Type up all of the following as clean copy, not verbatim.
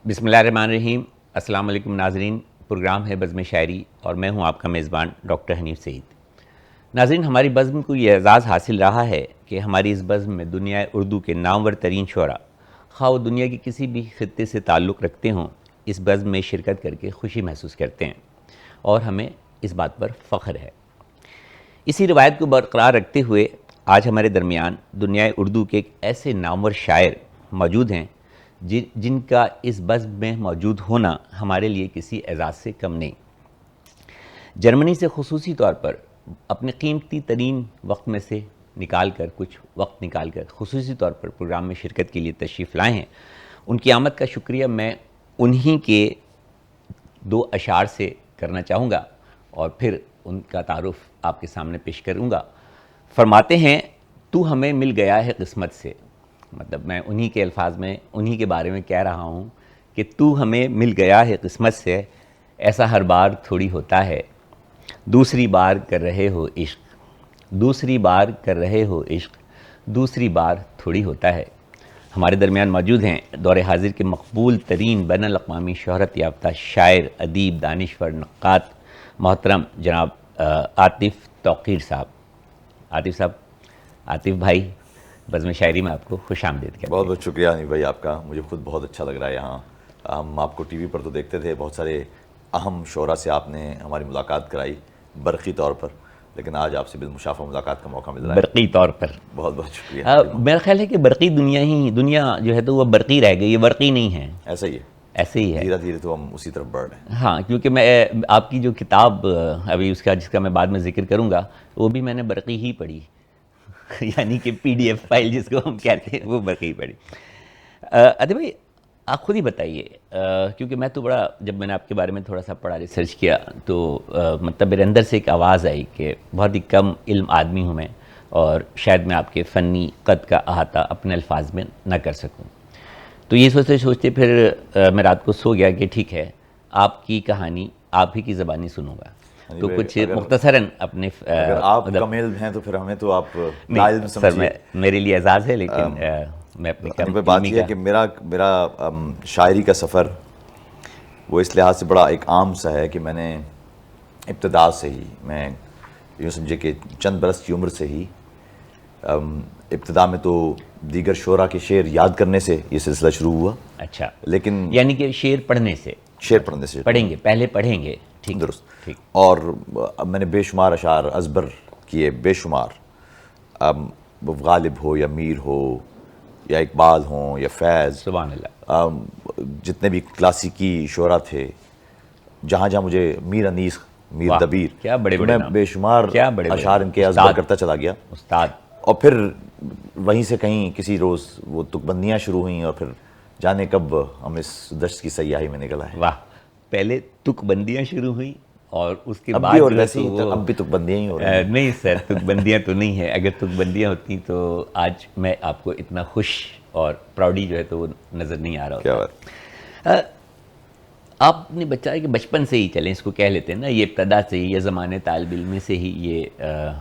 بسم اللہ الرحمن الرحیم۔ السلام علیکم ناظرین، پروگرام ہے بزم شاعری اور میں ہوں آپ کا میزبان ڈاکٹر حنیف سعید۔ ناظرین، ہماری بزم کو یہ اعزاز حاصل رہا ہے کہ ہماری اس بزم میں دنیا اردو کے نامور ترین شعراء، خواہ وہ دنیا کی کسی بھی خطے سے تعلق رکھتے ہوں، اس بزم میں شرکت کر کے خوشی محسوس کرتے ہیں اور ہمیں اس بات پر فخر ہے۔ اسی روایت کو برقرار رکھتے ہوئے آج ہمارے درمیان دنیا اردو کے ایک ایسے نامور شاعر موجود ہیں جن کا اس بزم میں موجود ہونا ہمارے لیے کسی اعزاز سے کم نہیں۔ جرمنی سے خصوصی طور پر اپنے قیمتی ترین وقت میں سے کچھ وقت نکال کر خصوصی طور پر پروگرام میں شرکت کے لیے تشریف لائے ہیں۔ ان کی آمد کا شکریہ میں انہی کے 2 اشعار سے کرنا چاہوں گا اور پھر ان کا تعارف آپ کے سامنے پیش کروں گا۔ فرماتے ہیں، تو ہمیں مل گیا ہے قسمت سے، مطلب میں انہی کے الفاظ میں انہی کے بارے میں کہہ رہا ہوں کہ تو ہمیں مل گیا ہے قسمت سے، ایسا ہر بار تھوڑی ہوتا ہے، دوسری بار کر رہے ہو عشق، دوسری بار کر رہے ہو عشق، دوسری بار تھوڑی ہوتا ہے۔ ہمارے درمیان موجود ہیں دور حاضر کے مقبول ترین بین الاقوامی شہرت یافتہ شاعر، ادیب، دانشور، نقاد محترم جناب عاطف توقیر صاحب۔ عاطف بھائی، بزم شاعری میں آپ کو خوش آمدید کرتے ہیں۔ بہت بہت شکریہ حنیف بھائی آپ کا، مجھے خود بہت اچھا لگ رہا ہے یہاں۔ ہم آپ کو ٹی وی پر تو دیکھتے تھے، بہت سارے اہم شعراء سے آپ نے ہماری ملاقات کرائی برقی طور پر، لیکن آج آپ سے بالمشافہ ملاقات کا موقع مل رہا ہے، برقی طور پر۔ بہت بہت شکریہ۔ میرا خیال ہے کہ برقی دنیا جو ہے تو وہ برقی رہ گئی، یہ برقی نہیں ہے، ایسا ہی ہے، ایسے ہی ہے۔ دھیرے دھیرے تو ہم اسی طرف بڑھ رہے ہیں۔ ہاں، کیونکہ میں آپ کی جو کتاب ابھی جس کا میں بعد میں ذکر کروں گا، وہ بھی میں نے برقی ہی پڑھی، یعنی کہ PDF فائل جس کو ہم کہتے ہیں، وہ برقی پڑھی۔ ادے بھائی، آپ خود ہی بتائیے، کیونکہ میں تو جب میں نے آپ کے بارے میں تھوڑا سا پڑھا، ریسرچ کیا، تو مطلب میرے اندر سے ایک آواز آئی کہ بہت ہی کم علم آدمی ہوں میں، اور شاید میں آپ کے فنی قد کا احاطہ اپنے الفاظ میں نہ کر سکوں۔ تو یہ سوچتے پھر میں رات کو سو گیا کہ ٹھیک ہے، آپ کی کہانی آپ ہی کی زبانی سنوں گا، تو کچھ مختصراً اپنے اگر آپ کم علم ہیں تو پھر ہمیں تو آپ لا علم سمجھیے۔ میرے لیے اعزاز ہے، لیکن میں اپنی کم بات یہ ہے کہ میرا شاعری کا سفر وہ اس لحاظ سے بڑا ایک عام سا ہے کہ میں نے ابتدا سے ہی، میں یوں سمجھے کہ چند برس کی عمر سے ہی، ابتدا میں تو دیگر شعراء کے شعر یاد کرنے سے یہ سلسلہ شروع ہوا۔ اچھا، لیکن یعنی کہ شعر پڑھنے سے، پہلے پڑھیں گے، ٹھیک، درست۔ اور اب میں نے بے شمار اشعار ازبر کیے، بے شمار، غالب ہو یا میر ہو یا اقبال ہوں یا فیض، سبحان اللہ، جتنے بھی کلاسیکی شعراء تھے، جہاں جہاں مجھے میر انیس، میر دبیر، کیا بڑے میں بے شمار اشعار ان کے ازبر کرتا چلا گیا۔ استاد، اور پھر وہیں سے کہیں کسی روز وہ تک بندیاں شروع ہوئیں، اور پھر جانے کب ہم اس دشت کی سیاحی میں نکل آئے۔ واہ، پہلے تک بندیاں شروع ہوئیں اور اس کے اب بعد بھی، اور ویسے ہی اب بھی تک بندیاں ہی ہو رہی ہیں۔ نہیں سر، تک بندیاں تو نہیں ہے، اگر تک بندیاں ہوتی تو آج میں آپ کو اتنا خوش اور پراؤڈی جو ہے تو وہ نظر نہیں آ رہا ہوتا۔ کیا بات۔ آپ نے بچہ ہے کہ بچپن سے ہی چلیں اس کو کہہ لیتے ہیں نا، یہ ابتدا سے ہی، یہ زمانے طالب علم سے ہی یہ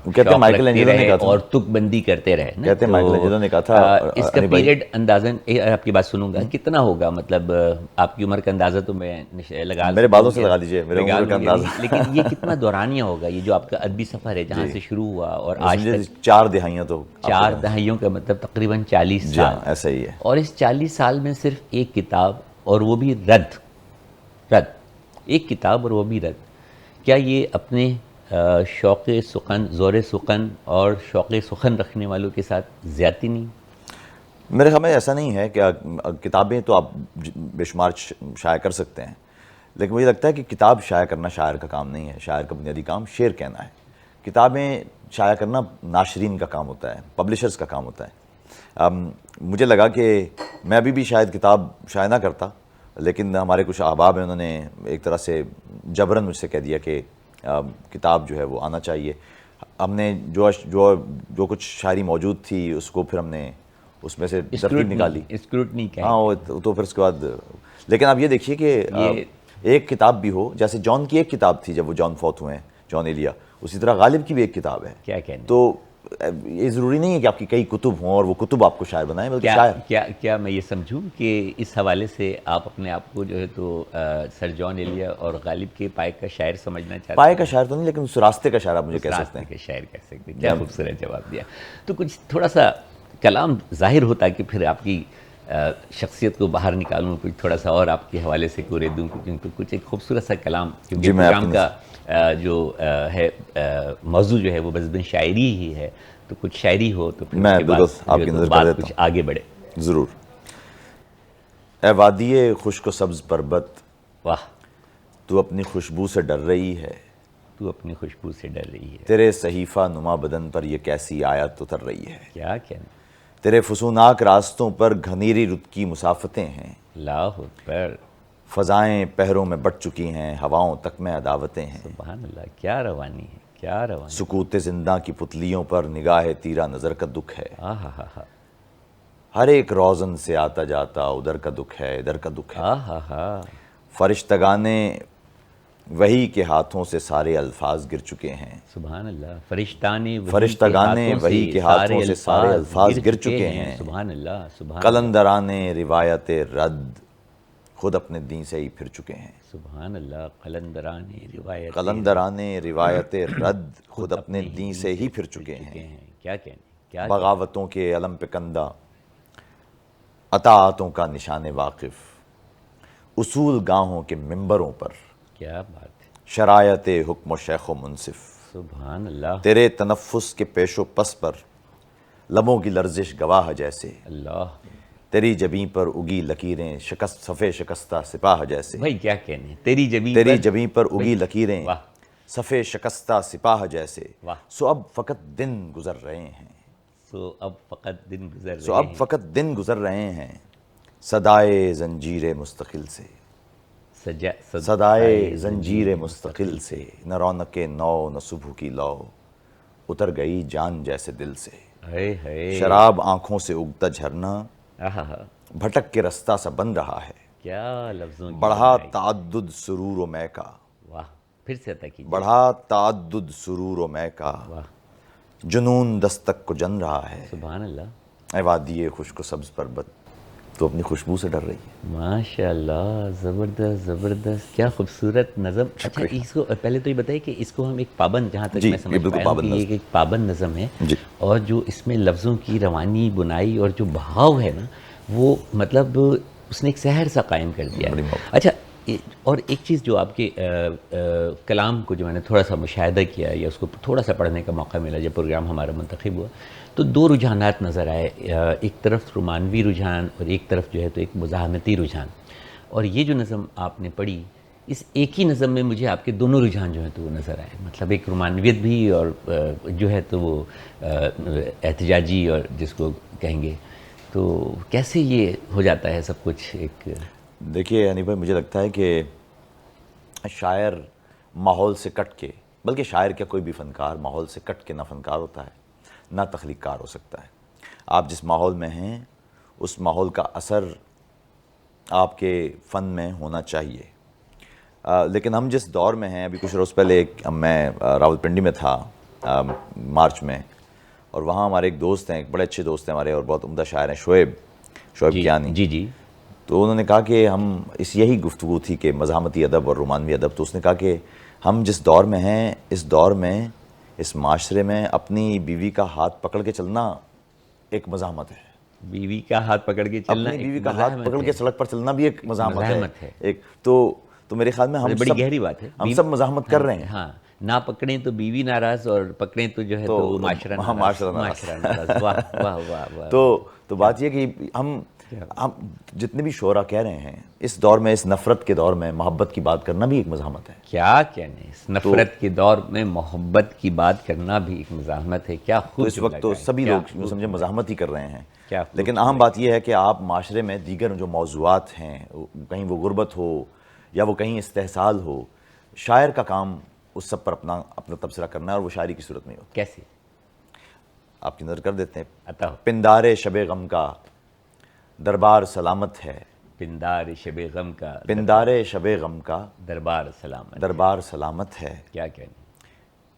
کہتے ہیں مائیکل اینجلو نے کہا تھا، اور تک بندی کرتے رہے نا، کہتے ہیں مائیکل اینجلو نے کہا تھا۔ اس کا پیریڈ اندازاً آپ کی بات سنوں گا کتنا ہوگا، مطلب آپ کی عمر کا اندازہ تو میں لگا، میرے بالوں سے لگا دیجئے میرے عمر کا اندازہ، لیکن یہ کتنا دورانیہ ہوگا، یہ جو آپ کا ادبی سفر ہے جہاں سے شروع ہوا اور آج تک 4 دہائیاں، تو 4 دہائیوں کا مطلب تقریباً 40 سال، ایسا ہی ہے۔ اور اس 40 سال میں صرف ایک کتاب، اور وہ بھی رد، ایک کتاب اور وہ بھی رد۔ کیا یہ اپنے شوق سخن، زور سخن اور شوق سخن رکھنے والوں کے ساتھ زیادتی نہیں؟ میرے خیال میں ایسا نہیں ہے کہ کتابیں تو آپ بے شمار شائع کر سکتے ہیں، لیکن مجھے لگتا ہے کہ کتاب شائع کرنا شاعر کا کام نہیں ہے، شاعر کا بنیادی کام شعر کہنا ہے۔ کتابیں شائع کرنا ناشرین کا کام ہوتا ہے، پبلشرز کا کام ہوتا ہے۔ مجھے لگا کہ میں ابھی بھی شاید کتاب شائع نہ کرتا، لیکن ہمارے کچھ احباب ہیں، انہوں نے ایک طرح سے جبراً مجھ سے کہہ دیا کہ کتاب جو ہے وہ آنا چاہیے۔ ہم نے جو کچھ شاعری موجود تھی اس کو پھر ہم نے اس میں سے ترتیب نکالی، اسکروٹنی کیا، ہاں، تو پھر اس کے بعد، لیکن اب یہ دیکھیے کہ ایک کتاب بھی ہو، جیسے جان کی ایک کتاب تھی جب وہ جان فوت ہوئے ہیں، جان ایلیا، اسی طرح غالب کی بھی ایک کتاب ہے، کیا کہنا، تو یہ ضروری نہیں ہے کہ آپ کی کئی کتب ہوں اور وہ کتب آپ کو شاعر بنائیں، بلکہ شاعر کیا میں یہ سمجھوں کہ اس حوالے سے آپ اپنے آپ کو جو ہے تو سر جان ایلیا اور غالب کے پائے کا شاعر سمجھنا چاہتے ہیں؟ پائے کا شاعر تو نہیں، لیکن اس راستے کا شاعر آپ مجھے کہہ سکتے ہیں۔ راستے کے شاعر کہہ سکتے ہیں۔ کیا خوبصورت جواب دیا۔ تو کچھ تھوڑا سا کلام ظاہر ہوتا ہے کہ پھر آپ کی شخصیت کو باہر نکالوں، کچھ تھوڑا سا اور آپ کے حوالے سے کورے دوں، کچھ ایک خوبصورت سا کلام، کیونکہ پروگرام کا جو ہے موضوع جو ہے وہ بزم شاعری ہی ہے، تو کچھ شاعری ہو تو پھر میں اس کے بعد بالکل آپ کی نظر کر بات دیتا کچھ ہوں، آگے بڑھے۔ ضرور۔ اے وادی خشک و سبز پربت، واہ، تو اپنی خوشبو سے ڈر رہی ہے، تو اپنی خوشبو سے ڈر رہی ہے، تیرے صحیفہ نما بدن پر یہ کیسی آیت اتر رہی ہے، کیا کہنا، تیرے فسوناک راستوں پر گھنیری رت کی مسافتیں ہیں، اللہ اکبر، فضائیں پہروں میں بٹ چکی ہیں، ہواؤں تک میں عداوتیں ہیں، سبحان اللہ، کیا روانی ہے، کیا روانی، سکوت زندہ کی پتلیوں پر نگاہ تیرا نظر کا دکھ ہے، آہا ہا ہا، ہر ایک روزن سے آتا جاتا ادھر کا دکھ ہے، ادھر کا دکھ ہے، آہا ہا، فرشتگانے وہی کے ہاتھوں سے سارے الفاظ گر چکے ہیں، سبحان اللہ، فرشتانے فرشتگانے وہی کے ہاتھوں سے سارے الفاظ گر چکے ہیں، سبحان اللہ، سبحان اللہ، قلندرانے روایت رد خود اپنے دین سے ہی پھر چکے ہیں، سبحان اللہ، قلندرانے روایت، قلندرانے روایت رد خود اپنے دین سے ہی پھر چکے ہیں، کیا کہنے، کیا بغاوتوں کے علم پہ کندہ، اطاعتوں کا نشان واقف، اصول گاہوں کے ممبروں پر، کیا بات ہے، شرائط حکم و شیخ و منصف، سبحان اللہ، تیرے تنفس کے پیش و پس پر لبوں کی لرزش گواہ جیسے، اللہ، تیری جبیں پر اگی لکیریں شکست صفے شکستہ سپاہ جیسے، بھائی کیا کہنے، تیری تیری جبیں پر اگی لکیریں واہ، صفے شکستہ سپاہ جیسے، واہ، سو اب فقط دن گزر رہے ہیں، سو اب فقط دن گزر سو رہے اب ہیں، فقط دن گزر رہے ہیں، صدائے زنجیر مستقل سے، صدائے زنجیر مستقل سے، نہ رونق نو نہ صبح کی لو، اتر گئی جان جیسے دل سے، ہائے ہائے، شراب آنکھوں سے اگتا جھرنا آہا ہا، بھٹک کے رستہ سا بن رہا ہے، کیا لفظوں کی بڑھا بڑائی، تعدد سرور و میں کا، واہ، پھر سے عطا کیجیے، بڑھا تعدد سرور و میں کا، واہ، جنون دستک کو جن رہا ہے، سبحان اللہ، اے وادی خشک و سبز پربت، تو اپنی خوشبو سے ڈر رہی ہے۔ ماشاء اللہ، زبردست زبردست، کیا خوبصورت نظم۔ اچھا، اس کو پہلے تو یہ بتائیے کہ اس کو ہم ایک پابند، جہاں تک جی، میں یہ سمجھ بالکل پایا ہوں کہ پابند یہ ایک پابند نظم ہے، جی، اور جو اس میں لفظوں کی روانی بنائی اور جو بہاؤ ہے نا، وہ مطلب اس نے ایک سحر سا قائم کر دیا بڑی ہے۔ محبت۔ اچھا، اور ایک چیز جو آپ کے کلام کو جو میں نے تھوڑا سا مشاہدہ کیا یا اس کو تھوڑا سا پڑھنے کا موقع ملا جب پروگرام ہمارا منتخب ہوا، تو دو رجحانات نظر آئے، ایک طرف رومانوی رجحان اور ایک طرف جو ہے تو ایک مزاحمتی رجحان، اور یہ جو نظم آپ نے پڑھی، اس ایک ہی نظم میں مجھے آپ کے دونوں رجحان جو ہیں تو وہ نظر آئے، مطلب ایک رومانویت بھی اور جو ہے تو وہ احتجاجی اور جس کو کہیں گے، تو کیسے یہ ہو جاتا ہے سب کچھ ایک؟ دیکھیے حنیف بھائی، مجھے لگتا ہے کہ شاعر ماحول سے کٹ کے، بلکہ شاعر کیا کوئی بھی فنکار ماحول سے کٹ کے نہ فنکار ہوتا ہے نہ تخلیق کار ہو سکتا ہے۔ آپ جس ماحول میں ہیں اس ماحول کا اثر آپ کے فن میں ہونا چاہیے، لیکن ہم جس دور میں ہیں، ابھی کچھ روز پہلے میں راولپنڈی میں تھا مارچ میں، اور وہاں ہمارے ایک دوست ہیں، ایک بڑے اچھے دوست ہیں ہمارے اور بہت عمدہ شاعر ہیں، شعیب کیانی، جی جی، تو انہوں نے کہا کہ ہم یہی گفتگو تھی کہ مزاحمتی ادب اور رومانوی ادب، تو اس نے کہا کہ ہم جس دور میں ہیں، اس دور میں اس معاشرے میں اپنی بیوی کا ہاتھ پکڑ کے چلنا ایک مزاحمت ہے، بیوی کا ہاتھ پکڑ کے چلنا اپنی بیوی ایک کا ہاتھ مزاحمت پکڑ ہے، کے سڑک پر چلنا بھی ایک مزاحمت ہے، ایک تو میرے خیال میں بڑی گہری بات ہے، ہم سب مزاحمت کر رہے ہیں، ہاں، نہ پکڑیں تو بیوی ناراض اور پکڑیں تو جو ہے تو معاشرہ ناراض، معاشرہ ناراض، واہ واہ واہ واہ، تو بات یہ کہ ہم جتنے بھی شعراء کہہ رہے ہیں، اس دور میں، اس نفرت کے دور میں محبت کی بات کرنا بھی ایک مزاحمت ہے، کیا کہنے، اس نفرت کے دور میں محبت کی بات کرنا بھی ایک مزاحمت ہے، کیا خوب تو اس وقت تو سبھی لوگ یوں سمجھے مزاحمت ہی کر رہے ہیں، لیکن اہم بات یہ ہے کہ آپ معاشرے میں دیگر جو موضوعات ہیں، کہیں وہ غربت ہو یا وہ کہیں استحصال ہو، شاعر کا کام اس سب پر اپنا تبصرہ کرنا ہے، اور وہ شاعری کی صورت میں ہوتا ہے۔ کیسے؟ آپ کی نظر کر دیتے ہیں، عطا ہو، پندارے شب غم کا دربار سلامت ہے، پندار شب غم کا، پندارے شب غم کا دربار سلامت، دربار سلامت ہے، کیا کہنے،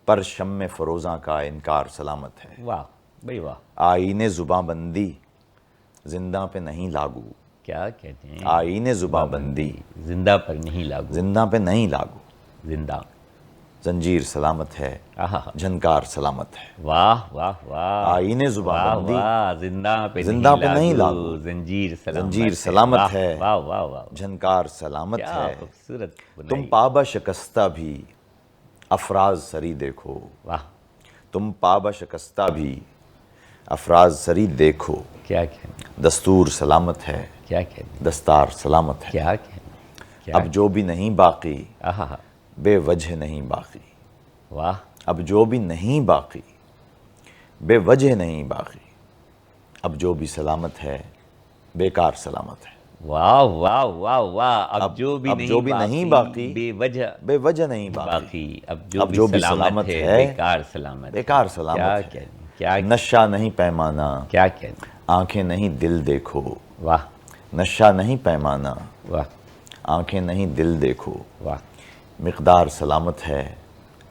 پر شم فروزاں کا انکار سلامت ہے. واہ بھائی واہ، آئین زباں بندی زندہ پہ نہیں لاگو. کیا کہتے ہیں، آئین زباں بندی زندہ پر نہیں لاگو، زندہ پہ نہیں لاگو. زندہ. زنجیر سلامت ہے، آہا، جھنکار سلامت ہے. واہ واہ واہ، آئین زباں واہ بندی واہ، زندہ پہ زندہ پہ نہیں لاگو، زنجیر سلامت زنجیر سلامت واہ ہے، واہ واہ واہ، جھنکار سلامت کیا ہے. خوبصورت تم بنائی. پابا شکستہ بھی افراز سری دیکھو. واہ، تم پابا شکستہ بھی افراز سری دیکھو. کیا کہنا، دستور سلامت ہے، کیا کہنا، دستار سلامت ہے. کیا کہنا، کیا، اب جو بھی نہیں باقی آہا، بے وجہ نہیں باقی. واہ، اب جو بھی نہیں باقی بے وجہ نہیں باقی. اب جو بھی سلامت ہے بیکار سلامت ہے. واہ واہ واہ واہ، اب جو بھی نہیں باقی بے وجہ بے وجہ نہیں باقی، اب اب جو بھی سلامت ہے بیکار سلامت ہے. بیکار سلامت کیا ہے. کہنا، کیا نشہ نہیں پیمانہ کیا کہنا، آنکھیں نہیں دل دیکھو. واہ نشہ نہیں پیمانہ واہ آنکھیں نہیں دل دیکھو. واہ مقدار سلامت ہے،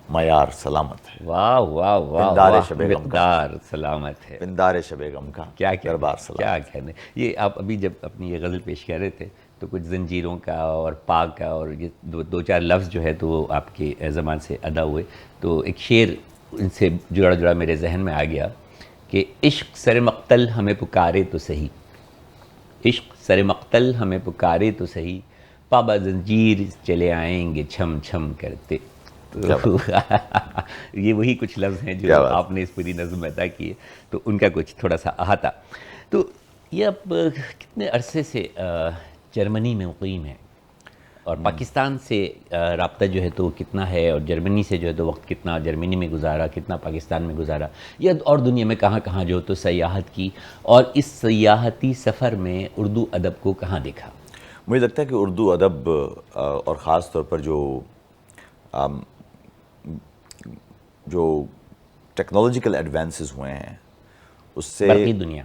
معیار سلامت ہے. واہ واہ واہ پندارِ واہ، شب غم کا. مقدار سلامت ہے. پندار شب غم کا کیا دربار کہنا، سلامت. کیا کہنے. یہ آپ ابھی جب اپنی یہ غزل پیش کر رہے تھے تو کچھ زنجیروں کا اور پاک کا اور یہ دو چار لفظ جو ہے تو وہ آپ کے زبان سے ادا ہوئے. تو ایک شعر ان سے جڑا میرے ذہن میں آ گیا کہ عشق سر مقتل ہمیں پکارے تو صحیح، عشق سر مقتل ہمیں پکارے تو صحیح، پابا زنجیر چلے آئیں گے چھم چھم کرتے. تو یہ وہی کچھ لفظ ہیں جو آپ نے اس پوری نظم میں ادا کیے، تو ان کا کچھ تھوڑا سا احاطہ. تو یہ اب کتنے عرصے سے جرمنی میں مقیم ہے اور پاکستان سے رابطہ جو ہے تو کتنا ہے، اور جرمنی سے جو ہے تو وقت کتنا جرمنی میں گزارا، کتنا پاکستان میں گزارا، یا اور دنیا میں کہاں کہاں جو تو سیاحت کی، اور اس سیاحتی سفر میں اردو ادب کو کہاں دیکھا؟ مجھے لگتا ہے کہ اردو ادب اور خاص طور پر جو ٹیکنالوجیکل ایڈوانسز ہوئے ہیں اس سے برقی دنیا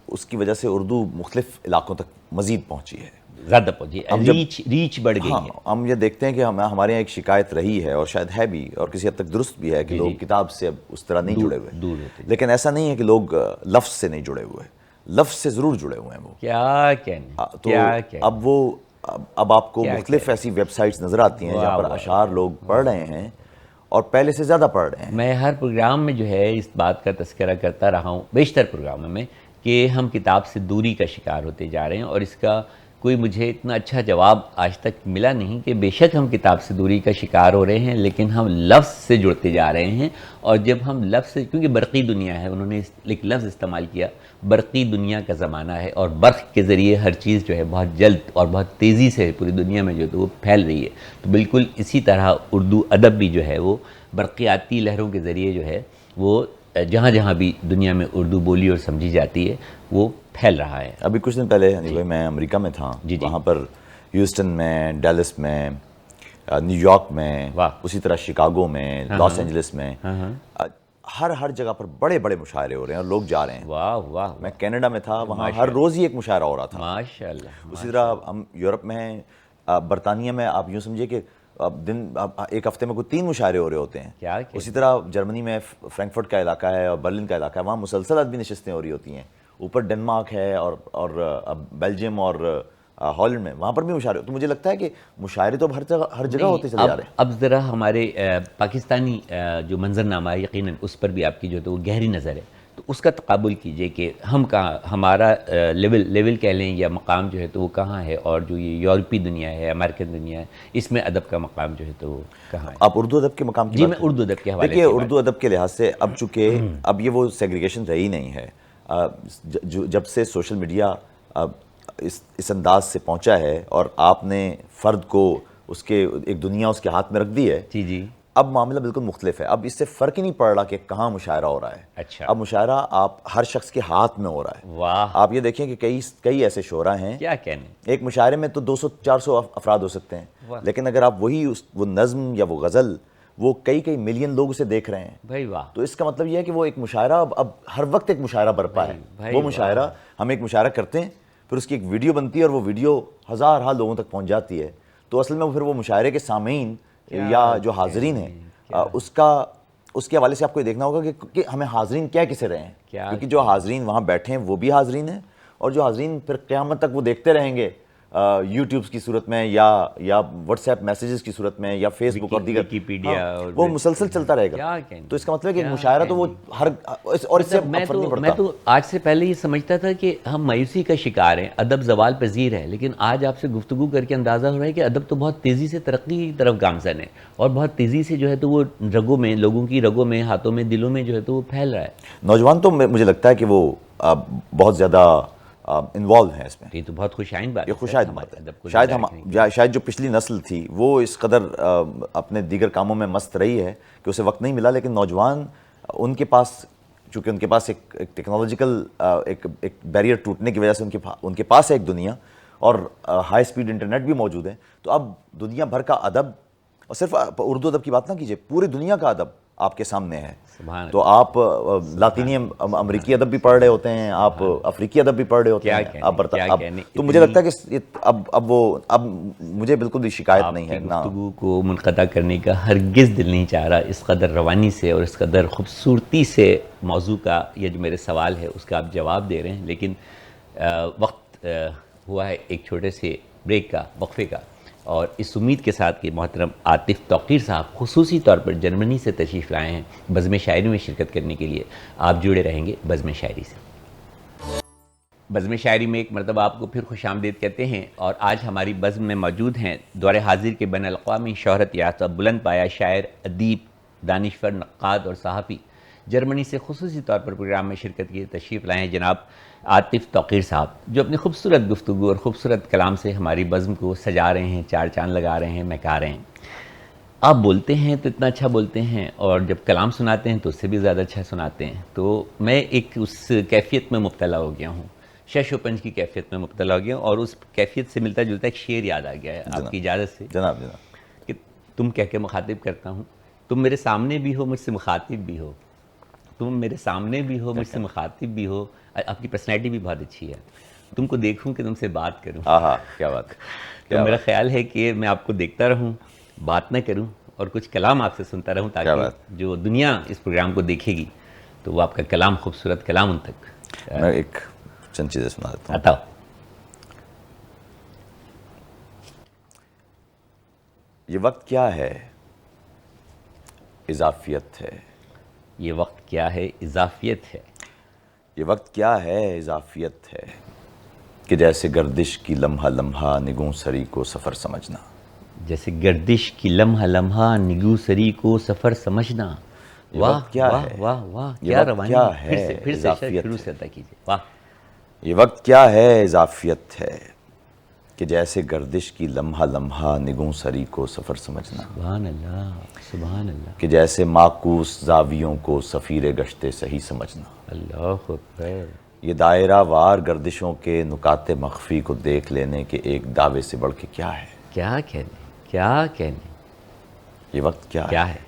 اس کی وجہ سے اردو مختلف علاقوں تک مزید پہنچی ہے، زیادہ پہنچی، ریچ بڑھ گئی ہے. ہم یہ دیکھتے ہیں کہ ہمارے یہاں ایک شکایت رہی ہے اور شاید ہے بھی اور کسی حد تک درست بھی ہے کہ لوگ کتاب سے اب اس طرح نہیں جڑے ہوئے. دور ہوتے، لیکن ایسا نہیں ہے کہ لوگ لفظ سے نہیں جڑے ہوئے، لفظ سے ضرور جڑے ہوئے ہیں وہ. کیا کہنے، تو اب آپ کو مختلف ایسی ویب سائٹس نظر آتی ہیں جہاں پر اشعار لوگ پڑھ رہے ہیں اور پہلے سے زیادہ پڑھ رہے ہیں. میں ہر پروگرام میں جو ہے اس بات کا تذکرہ کرتا رہا ہوں، بیشتر پروگراموں میں، کہ ہم کتاب سے دوری کا شکار ہوتے جا رہے ہیں، اور اس کا کوئی مجھے اتنا اچھا جواب آج تک ملا نہیں کہ بے شک ہم کتاب سے دوری کا شکار ہو رہے ہیں لیکن ہم لفظ سے جڑتے جا رہے ہیں. اور جب ہم لفظ سے، کیونکہ برقی دنیا ہے، انہوں نے ایک لفظ استعمال کیا، برقی دنیا کا زمانہ ہے، اور برق کے ذریعے ہر چیز جو ہے بہت جلد اور بہت تیزی سے پوری دنیا میں جو ہے تو وہ پھیل رہی ہے. تو بالکل اسی طرح اردو ادب بھی جو ہے وہ برقیاتی لہروں کے ذریعے جو ہے وہ جہاں جہاں بھی دنیا میں اردو بولی اور سمجھی جاتی ہے وہ پھیل رہا ہے. ابھی کچھ دن پہلے میں امریکہ میں تھا، وہاں پر ہیوسٹن میں، ڈیلس میں، نیو یارک میں، اسی طرح شکاگو میں، لاس اینجلس میں، ہر جگہ پر بڑے بڑے مشاعرے ہو رہے ہیں اور لوگ جا رہے ہیں. واہ واہ، میں کینیڈا میں تھا، وہاں ہر روز ہی ایک مشاعرہ ہو رہا تھا. ماشاءاللہ. اسی طرح ہم یورپ میں ہیں، برطانیہ میں آپ یوں سمجھے کہ ایک ہفتے میں کوئی 3 مشاعرے ہو رہے ہوتے ہیں. اسی طرح جرمنی میں فرینکفرٹ کا علاقہ ہے اور برلن کا علاقہ ہے، وہاں مسلسل ادبی نشستیں ہو رہی ہوتی ہیں. اوپر ڈنمارک ہے اور بیلجیم اور ہالینڈ میں، وہاں پر بھی مشاعرے. تو مجھے لگتا ہے کہ مشاعرے تو اب ہر جگہ ہوتے چلے جا رہے ہیں. اب ذرا ہمارے پاکستانی جو منظرنامہ ہے یقیناً اس پر بھی آپ کی جو تو وہ گہری نظر ہے، تو اس کا تقابل کیجئے کہ ہم کہاں، ہمارا لیول کہہ لیں یا مقام جو ہے تو وہ کہاں ہے، اور جو یہ یورپی دنیا ہے، امریکن دنیا ہے، اس میں ادب کا مقام جو ہے تو وہ کہاں ہے؟ آپ اردو ادب کے مقام کی جی میں اردو ادب کے حوالے سے دیکھیے، اردو ادب کے لحاظ سے اب چونکہ اب یہ وہ سیگریگیشن رہی نہیں ہے. جب سے سوشل میڈیا اس انداز سے پہنچا ہے اور آپ نے فرد کو اس کے ایک دنیا اس کے ہاتھ میں رکھ دی ہے، جی اب معاملہ بالکل مختلف ہے. اب اس سے فرق ہی نہیں پڑ رہا کہ کہاں مشاعرہ ہو رہا ہے. اچھا، اب مشاعرہ آپ ہر شخص کے ہاتھ میں ہو رہا ہے. واہ، آپ یہ دیکھیں کہ کئی ایسے شعراء ہیں، کیا کہنے، ایک مشاعرے میں تو 200-400 افراد ہو سکتے ہیں، لیکن اگر آپ وہ نظم یا وہ غزل، وہ کئی ملین لوگ اسے دیکھ رہے ہیں. بھائی واہ، تو اس کا مطلب یہ ہے کہ وہ ایک مشاعرہ اب ہر وقت ایک مشاعرہ برپا ہے. وہ مشاعرہ، ہم ایک مشاعرہ کرتے ہیں، پھر اس کی ایک ویڈیو بنتی ہے اور وہ ویڈیو ہزار لوگوں تک پہنچ جاتی ہے. تو اصل میں پھر وہ مشاعرے کے سامعین یا جو حاضرین ہیں اس کے حوالے سے آپ کو یہ دیکھنا ہوگا کہ ہمیں حاضرین کیا کسے رہے ہیں، کیونکہ جو حاضرین وہاں بیٹھے ہیں وہ بھی حاضرین ہیں، اور جو حاضرین پھر قیامت تک وہ دیکھتے رہیں گے یوٹیوبس کی صورت میں یا واٹس ایپ میسیجز کی صورت میں یا فیس بک اور دیگر، وہ مسلسل چلتا رہے گا. تو اس کا مطلب ہے کہ ایک مشاعرہ تو وہ ہر، اور اس سے فرق نہیں پڑتا. میں تو آج سے پہلے یہ سمجھتا تھا کہ ہم مایوسی کا شکار ہیں، ادب زوال پذیر ہے، لیکن آج آپ سے گفتگو کر کے اندازہ ہو رہا ہے کہ ادب تو بہت تیزی سے ترقی کی طرف گامزن ہے، اور بہت تیزی سے جو ہے تو وہ رگوں میں، لوگوں کی رگوں میں، ہاتھوں میں، دلوں میں جو ہے تو وہ پھیل رہا ہے. نوجوان تو مجھے لگتا ہے کہ وہ بہت زیادہ انوالو ہیں اس میں. یہ تو بہت خوشائن بات ہے. یہ خوشائن بات ہے. شاید جو پچھلی نسل تھی وہ اس قدر اپنے دیگر کاموں میں مست رہی ہے کہ اسے وقت نہیں ملا، لیکن نوجوان ان کے پاس، چونکہ ان کے پاس ایک ٹیکنالوجیکل ایک بیریئر ٹوٹنے کی وجہ سے ان کے پاس ہے ایک دنیا، اور ہائی سپیڈ انٹرنیٹ بھی موجود ہے. تو اب دنیا بھر کا ادب، اور صرف اردو ادب کی بات نہ کیجیے، پوری دنیا کا ادب آپ کے سامنے ہے. تو آپ لاطینی امریکی ادب بھی پڑھ رہے ہوتے ہیں، آپ افریقی ادب بھی پڑھ رہے ہوتے ہیں، تو مجھے لگتا ہے کہ اب مجھے بالکل بھی شکایت نہیں ہے. گفتگو کو منقطع کرنے کا ہرگز دل نہیں چاہ رہا، اس قدر روانی سے اور اس قدر خوبصورتی سے موضوع کا یہ جو میرے سوال ہے اس کا آپ جواب دے رہے ہیں، لیکن وقت ہوا ہے ایک چھوٹے سے بریک کا، وقفے کا، اور اس امید کے ساتھ کہ محترم عاطف توقیر صاحب خصوصی طور پر جرمنی سے تشریف لائے ہیں بزم شاعری میں شرکت کرنے کے لیے، آپ جڑے رہیں گے بزم شاعری سے. بزم شاعری میں ایک مرتبہ آپ کو پھر خوش آمدید کہتے ہیں، اور آج ہماری بزم میں موجود ہیں دور حاضر کے بین الاقوامی شہرت یافتہ بلند پایہ شاعر، ادیب، دانشور، نقاد اور صحافی، جرمنی سے خصوصی طور پر پروگرام میں شرکت کی تشریف لائے ہیں جناب عاطف توقیر صاحب، جو اپنی خوبصورت گفتگو اور خوبصورت کلام سے ہماری بزم کو سجا رہے ہیں، چار چاند لگا رہے ہیں، مہکا رہے ہیں. آپ بولتے ہیں تو اتنا اچھا بولتے ہیں، اور جب کلام سناتے ہیں تو اس سے بھی زیادہ اچھا سناتے ہیں. تو میں ایک اس کیفیت میں مبتلا ہو گیا ہوں، شش و پنج کی کیفیت میں مبتلا ہو گیا ہوں، اور اس کیفیت سے ملتا جلتا ایک شعر یاد آ گیا ہے آپ کی اجازت سے. جناب کہ تم کہہ کے مخاطب کرتا ہوں، تم میرے سامنے بھی ہو، مجھ سے مخاطب بھی ہو، تم میرے سامنے بھی ہو، مجھ سے مخاطب بھی ہو. آپ کی پرسنالٹی بھی بہت اچھی ہے. تم کو دیکھوں کہ تم سے بات کروں. کیا بات ہے. تو میرا خیال ہے کہ میں آپ کو دیکھتا رہوں، بات نہ کروں، اور کچھ کلام آپ سے سنتا رہوں، تاکہ جو دنیا اس پروگرام کو دیکھے گی تو وہ آپ کا کلام، خوبصورت کلام ان تک. میں ایک چند چیزیں سنا دیتا ہوں. بتاؤ. یہ وقت کیا ہے، اضافیت ہے. یہ وقت کیا ہے، اضافیت ہے. یہ وقت کیا ہے، اضافیت ہے، کہ جیسے گردش کی لمحہ لمحہ نگوں سری کو سفر سمجھنا. جیسے گردش کی لمحہ لمحہ نگوں سری کو سفر سمجھنا. واہ واہ واہ واہ، کیا روانی. پھر سے شروع سے ادا کیجیے. واہ. یہ وقت کیا ہے، اضافیت ہے، کہ جیسے گردش کی لمحہ لمحہ نگوں سری کو سفر سمجھنا. سبحان اللہ، سبحان اللہ. کہ جیسے معکوس زاویوں کو سفیر گشتے صحیح سمجھنا. اللہ اکبر. یہ دائرہ وار گردشوں کے نکات مخفی کو دیکھ لینے کے ایک دعوے سے بڑھ کے کیا ہے. کیا کہنے، کیا کہنے. یہ وقت کیا ہے.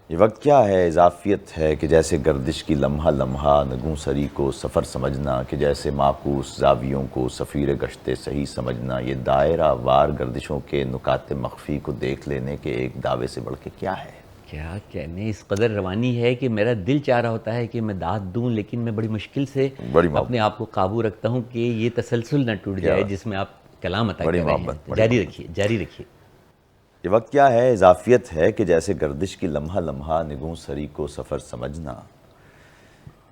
یہ وقت کیا ہے، اضافیت ہے، کہ جیسے گردش کی لمحہ لمحہ نگوں سری کو سفر سمجھنا. کہ جیسے معکوس زاویوں کو سفیر گشتے صحیح سمجھنا. یہ دائرہ وار گردشوں کے نکات مخفی کو دیکھ لینے کے ایک دعوے سے بڑھ کے کیا ہے. کیا کہنے. اس قدر روانی ہے کہ میرا دل چاہ رہا ہوتا ہے کہ میں داد دوں، لیکن میں بڑی مشکل سے اپنے آپ کو قابو رکھتا ہوں کہ یہ تسلسل نہ ٹوٹ جائے جس میں آپ کلام عطا کر رہے ہیں. جاری رکھیے، جاری رکھیے. یہ وقت کیا ہے، اضافیت ہے، کہ جیسے گردش کی لمحہ لمحہ نگوں سری کو سفر سمجھنا.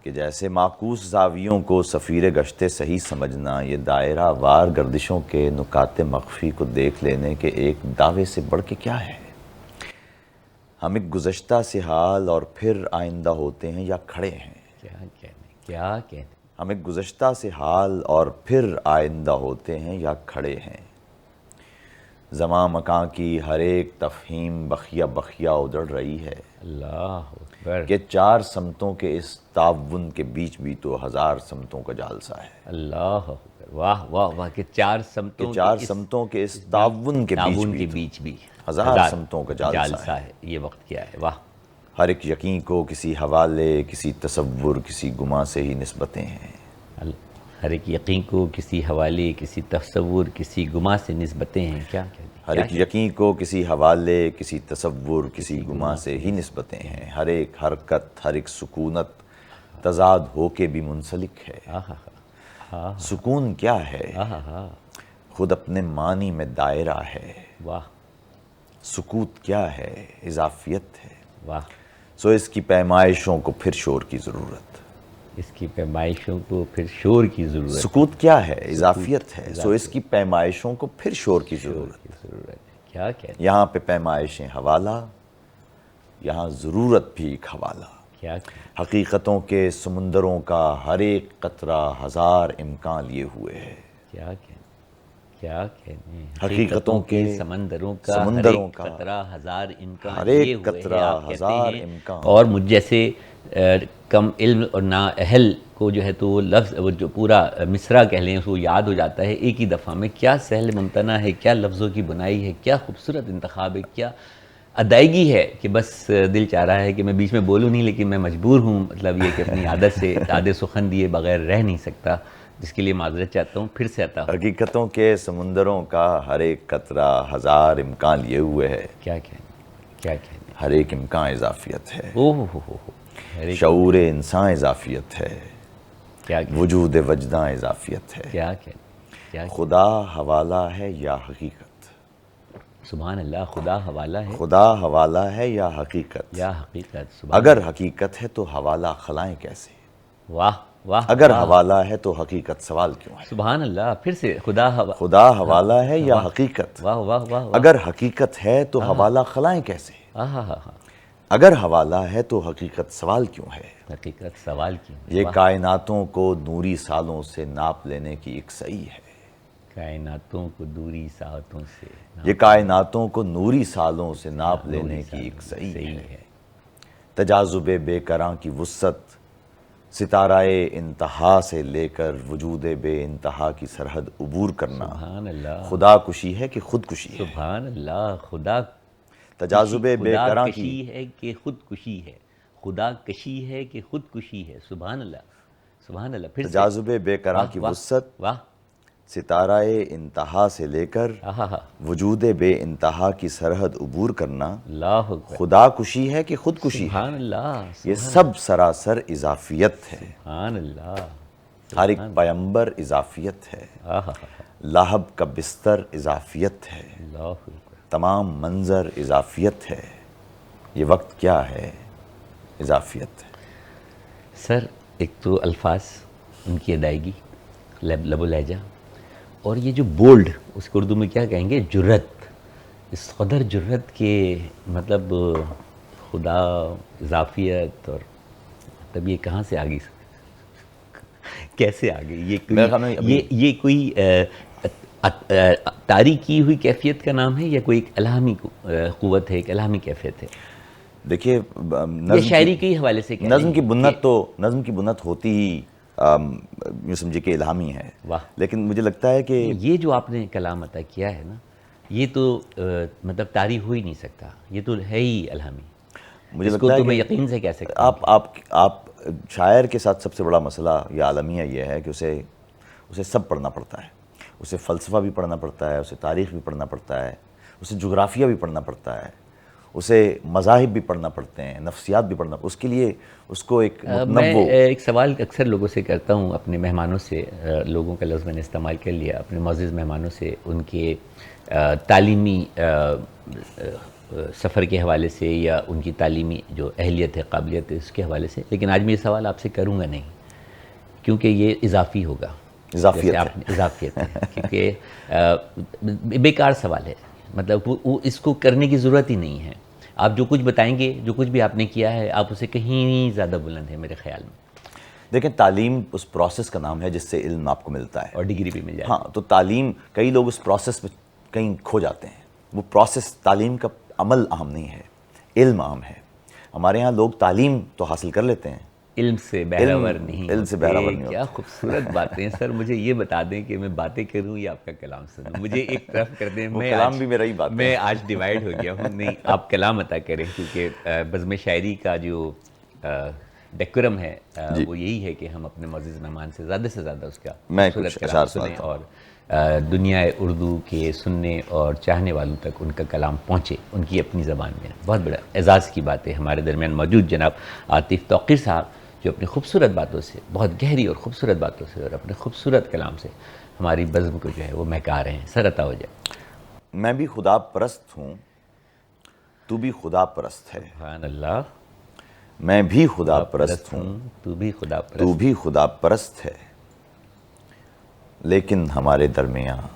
کہ جیسے معکوس زاویوں کو سفیر گشتے صحیح سمجھنا. یہ دائرہ وار گردشوں کے نکات مخفی کو دیکھ لینے کے ایک دعوے سے بڑھ کے کیا ہے. ہم ایک گزشتہ سے حال اور پھر آئندہ ہوتے ہیں یا کھڑے ہیں. کیا کہنے، کیا کہنے. ہم ایک گزشتہ سے حال اور پھر آئندہ ہوتے ہیں یا کھڑے ہیں. زمان مکان کی ہر ایک تفہیم بخیا بخیا ادڑ رہی ہے. اللہ اکبر. کہ چار سمتوں کے اس تعاون کے بیچ بھی تو ہزار سمتوں کا جالسا ہے. اللہ اکبر. واہ واہ واہ. کہ چار سمتوں کے اس تعاون کے بیچ بھی ہزار سمتوں کا جالسا ہے. یہ وقت کیا ہے. واہ. ہر ایک یقین کو کسی حوالے، کسی تصور، کسی گماں سے ہی نسبتیں ہیں. ہر ایک یقین کو کسی حوالے، کسی تصور، کسی گماں سے نسبتیں ہیں. کیا کہہ دی. ہر ایک یقین کو کسی حوالے، کسی تصور، کسی گماں سے ہی نسبتیں ہیں، ہر ایک حرکت، ہر ایک سکونت تضاد ہو کے بھی منسلک ہے۔ سکون کیا ہے؟ خود اپنے معنی میں دائرہ ہے۔ واہ سکوت کیا ہے؟ اضافیت ہے۔ واہ، سو اس کی پیمائشوں کو پھر شور کی ضرورت۔ اس کی پیمائشوں کو پھر شور کی ضرورت۔ سکوت کیا ہے؟ اضافیت ہے۔ سو اس کی پیمائشوں کو پھر شور کی ضرورت۔ کیا کہتے یہاں پہ پیمائشیں حوالہ، یہاں ضرورت بھی ایک حوالہ۔ کیا حقیقتوں کے سمندروں کا ہر ایک قطرہ ہزار امکان لیے ہوئے ہے۔ کیا کہنے حقیقتوں کے سمندروں کا سمندروں ہر ایک قطرہ ہزار امکان ہر ایک لیے ہوئے قطرہ ہے، آپ کہتے ہزار ہیں۔ امکان۔ اور مجھ جیسے کم علم اور نااہل کو جو ہے تو وہ لفظ، وہ جو پورا مصرع کہہ لیں اس کو یاد ہو جاتا ہے ایک ہی دفعہ میں۔ کیا سہل ممتنع ہے، کیا لفظوں کی بنائی ہے، کیا خوبصورت انتخاب ہے، کیا ادائیگی ہے کہ بس دل چاہ رہا ہے کہ میں بیچ میں بولوں نہیں، لیکن میں مجبور ہوں، مطلب یہ کہ اپنی عادت سے عادے سخن دیے بغیر رہ نہیں سکتا، جس کے لیے معذرت چاہتا ہوں، پھر سے آتا ہوں۔ حقیقتوں کے سمندروں کا ہر ایک قطرہ ہزار امکان لیے ہوئے ہے۔ کیا کہنے ہر ایک امکان اضافیت ہے۔ اوہ شعور انسان اضافیت ہے۔ کیا وجود وجداں اضافیت ہے۔ کیا خدا حوالہ ہے یا حقیقت؟ سبحان اللہ، خدا حوالہ ہے خدا حوالہ ہے یا حقیقت؟ یا حقیقت؟ سبحان اگر حقیقت ہے تو حوالہ خلائیں کیسے؟ واہ واہ، اگر حوالہ ہے تو حقیقت سوال کیوں ہے؟ سبحان اللہ، پھر سے خدا خدا حوالہ ہے یا حقیقت؟ واہ واہ واہ، اگر حقیقت ہے تو حوالہ خلائیں کیسے؟ اگر حوالہ ہے تو حقیقت سوال کیوں ہے؟ حقیقت سوال کیوں؟ یہ کائناتوں کو نوری سالوں سے ناپ لینے کی ایک صحیح ہے۔ کائناتوں کو دوری ساعتوں سے، یہ کائناتوں کو نوری سالوں سے ناپ لینے کی ایک صحیح ہے۔ تجاذب بے کراں کی وسعت، ستارہ انتہا سے لے کر وجود بے انتہا کی سرحد عبور کرنا، سبحان اللہ، خدا کشی ہے کہ خودکشی ہے؟ سبحان اللہ، خدا تجاذب بے کراں کی کشی ہے کہ خودکشی ہے، خدا کشی ہے کہ خودکشی ہے، سبحان اللہ سبحان اللہ، پھر سے تجاذب بے کراں کی واہ، وسعت، واہ، ستارہ انتہا سے لے کر وجود بے انتہا کی سرحد عبور کرنا، اللہ اکبر، خدا کشی ہے کہ خودکشی ہے؟ سبحان اللہ یہ سب سراسر اضافیت ہے۔ سبحان اللہ، ہر ایک پیمبر اضافیت ہے۔ لاہب کا بستر اضافیت ہے۔ اللہ اکبر، تمام منظر اضافیت ہے۔ یہ وقت کیا ہے؟ اضافیت ہے۔ سر ایک تو الفاظ، ان کی ادائیگی، لب و لہجہ، اور یہ جو بولڈ، اس کو اردو میں کیا کہیں گے، جرت، اس قدر جرت کے مطلب خدا، اضافیت، اور مطلب یہ کہاں سے آ گئی، کیسے آ گئی؟ یہ کوئی طاری کی ہوئی کیفیت کا نام ہے یا کوئی ایک الہامی قوت ہے، ایک الہامی کیفیت ہے؟ دیکھیے، یہ شاعری کے حوالے سے نظم کی بنت ہوتی ہی یوں سمجھے کہ الہامی ہے، لیکن مجھے لگتا ہے کہ یہ جو آپ نے کلام عطا کیا ہے نا، یہ تو مطلب طاری ہو ہی نہیں سکتا، یہ تو ہے ہی الہامی۔ مجھے اس کو لگتا ہے تو میں کہ یقین سے کہہ سکتا ہوں۔ آپ شاعر کے ساتھ سب سے بڑا مسئلہ یا المیہ یہ ہے کہ اسے سب پڑھنا پڑتا ہے۔ اسے فلسفہ بھی پڑھنا پڑتا ہے، اسے تاریخ بھی پڑھنا پڑتا ہے، اسے جغرافیہ بھی پڑھنا پڑتا ہے، اسے مذاہب بھی پڑھنا پڑتے ہیں، نفسیات بھی پڑھنا، اس کے لیے اس کو ایک میں ایک سوال اکثر لوگوں سے کرتا ہوں، اپنے مہمانوں سے، لوگوں کا لفظ میں نے استعمال کر لیا، اپنے معزز مہمانوں سے، ان کے تعلیمی سفر کے حوالے سے یا ان کی تعلیمی جو اہلیت ہے، قابلیت ہے، اس کے حوالے سے، لیکن آج میں یہ سوال آپ سے کروں گا نہیں، کیونکہ یہ اضافی ہوگا، اضافیت ہے، کیونکہ بیکار سوال ہے، مطلب اس کو کرنے کی ضرورت ہی نہیں ہے۔ آپ جو کچھ بتائیں گے، جو کچھ بھی آپ نے کیا ہے، آپ اسے کہیں زیادہ بلند ہے میرے خیال میں۔ دیکھیں، تعلیم اس پروسیس کا نام ہے جس سے علم آپ کو ملتا ہے، اور ڈگری بھی مل جائے۔ ہاں، تو تعلیم، کئی لوگ اس پروسیس میں کہیں کھو جاتے ہیں۔ وہ پروسیس، تعلیم کا عمل اہم نہیں ہے، علم اہم ہے۔ ہمارے ہاں لوگ تعلیم تو حاصل کر لیتے ہیں، علم سے بہراور نہیں، علم سے بہراور نہیں ہوتے۔ کیا خوبصورت باتیں سر، مجھے یہ بتا دیں کہ میں باتیں کروں یا آپ کا کلام سنوں؟ مجھے ایک طرف کر دیں، کلام بھی میرا ہی بات ہے، میں آج ڈیوائیڈ ہو گیا ہوں۔ نہیں، آپ کلام عطا کریں، کیونکہ بزم شاعری کا جو ڈیکورم ہے وہ یہی ہے کہ ہم اپنے معزز مہمان سے زیادہ اس کا خوبصورت کلام سنیں اور دنیا اردو کے سننے اور چاہنے والوں تک ان کا کلام پہنچے ان کی اپنی زبان میں. بہت بڑا اعزاز کی بات ہے. ہمارے درمیان موجود جناب عاطف توقیر صاحب جو اپنی خوبصورت باتوں سے, بہت گہری اور خوبصورت باتوں سے اور اپنے خوبصورت کلام سے ہماری بزم کو جو ہے وہ مہکا رہے ہیں. سر عطا ہو جائے. میں بھی خدا پرست ہوں, تو بھی خدا پرست ہے. سبحان اللہ. میں بھی خدا پرست ہوں, تو بھی خدا پرست. تو بھی خدا پرست ہے, لیکن ہمارے درمیان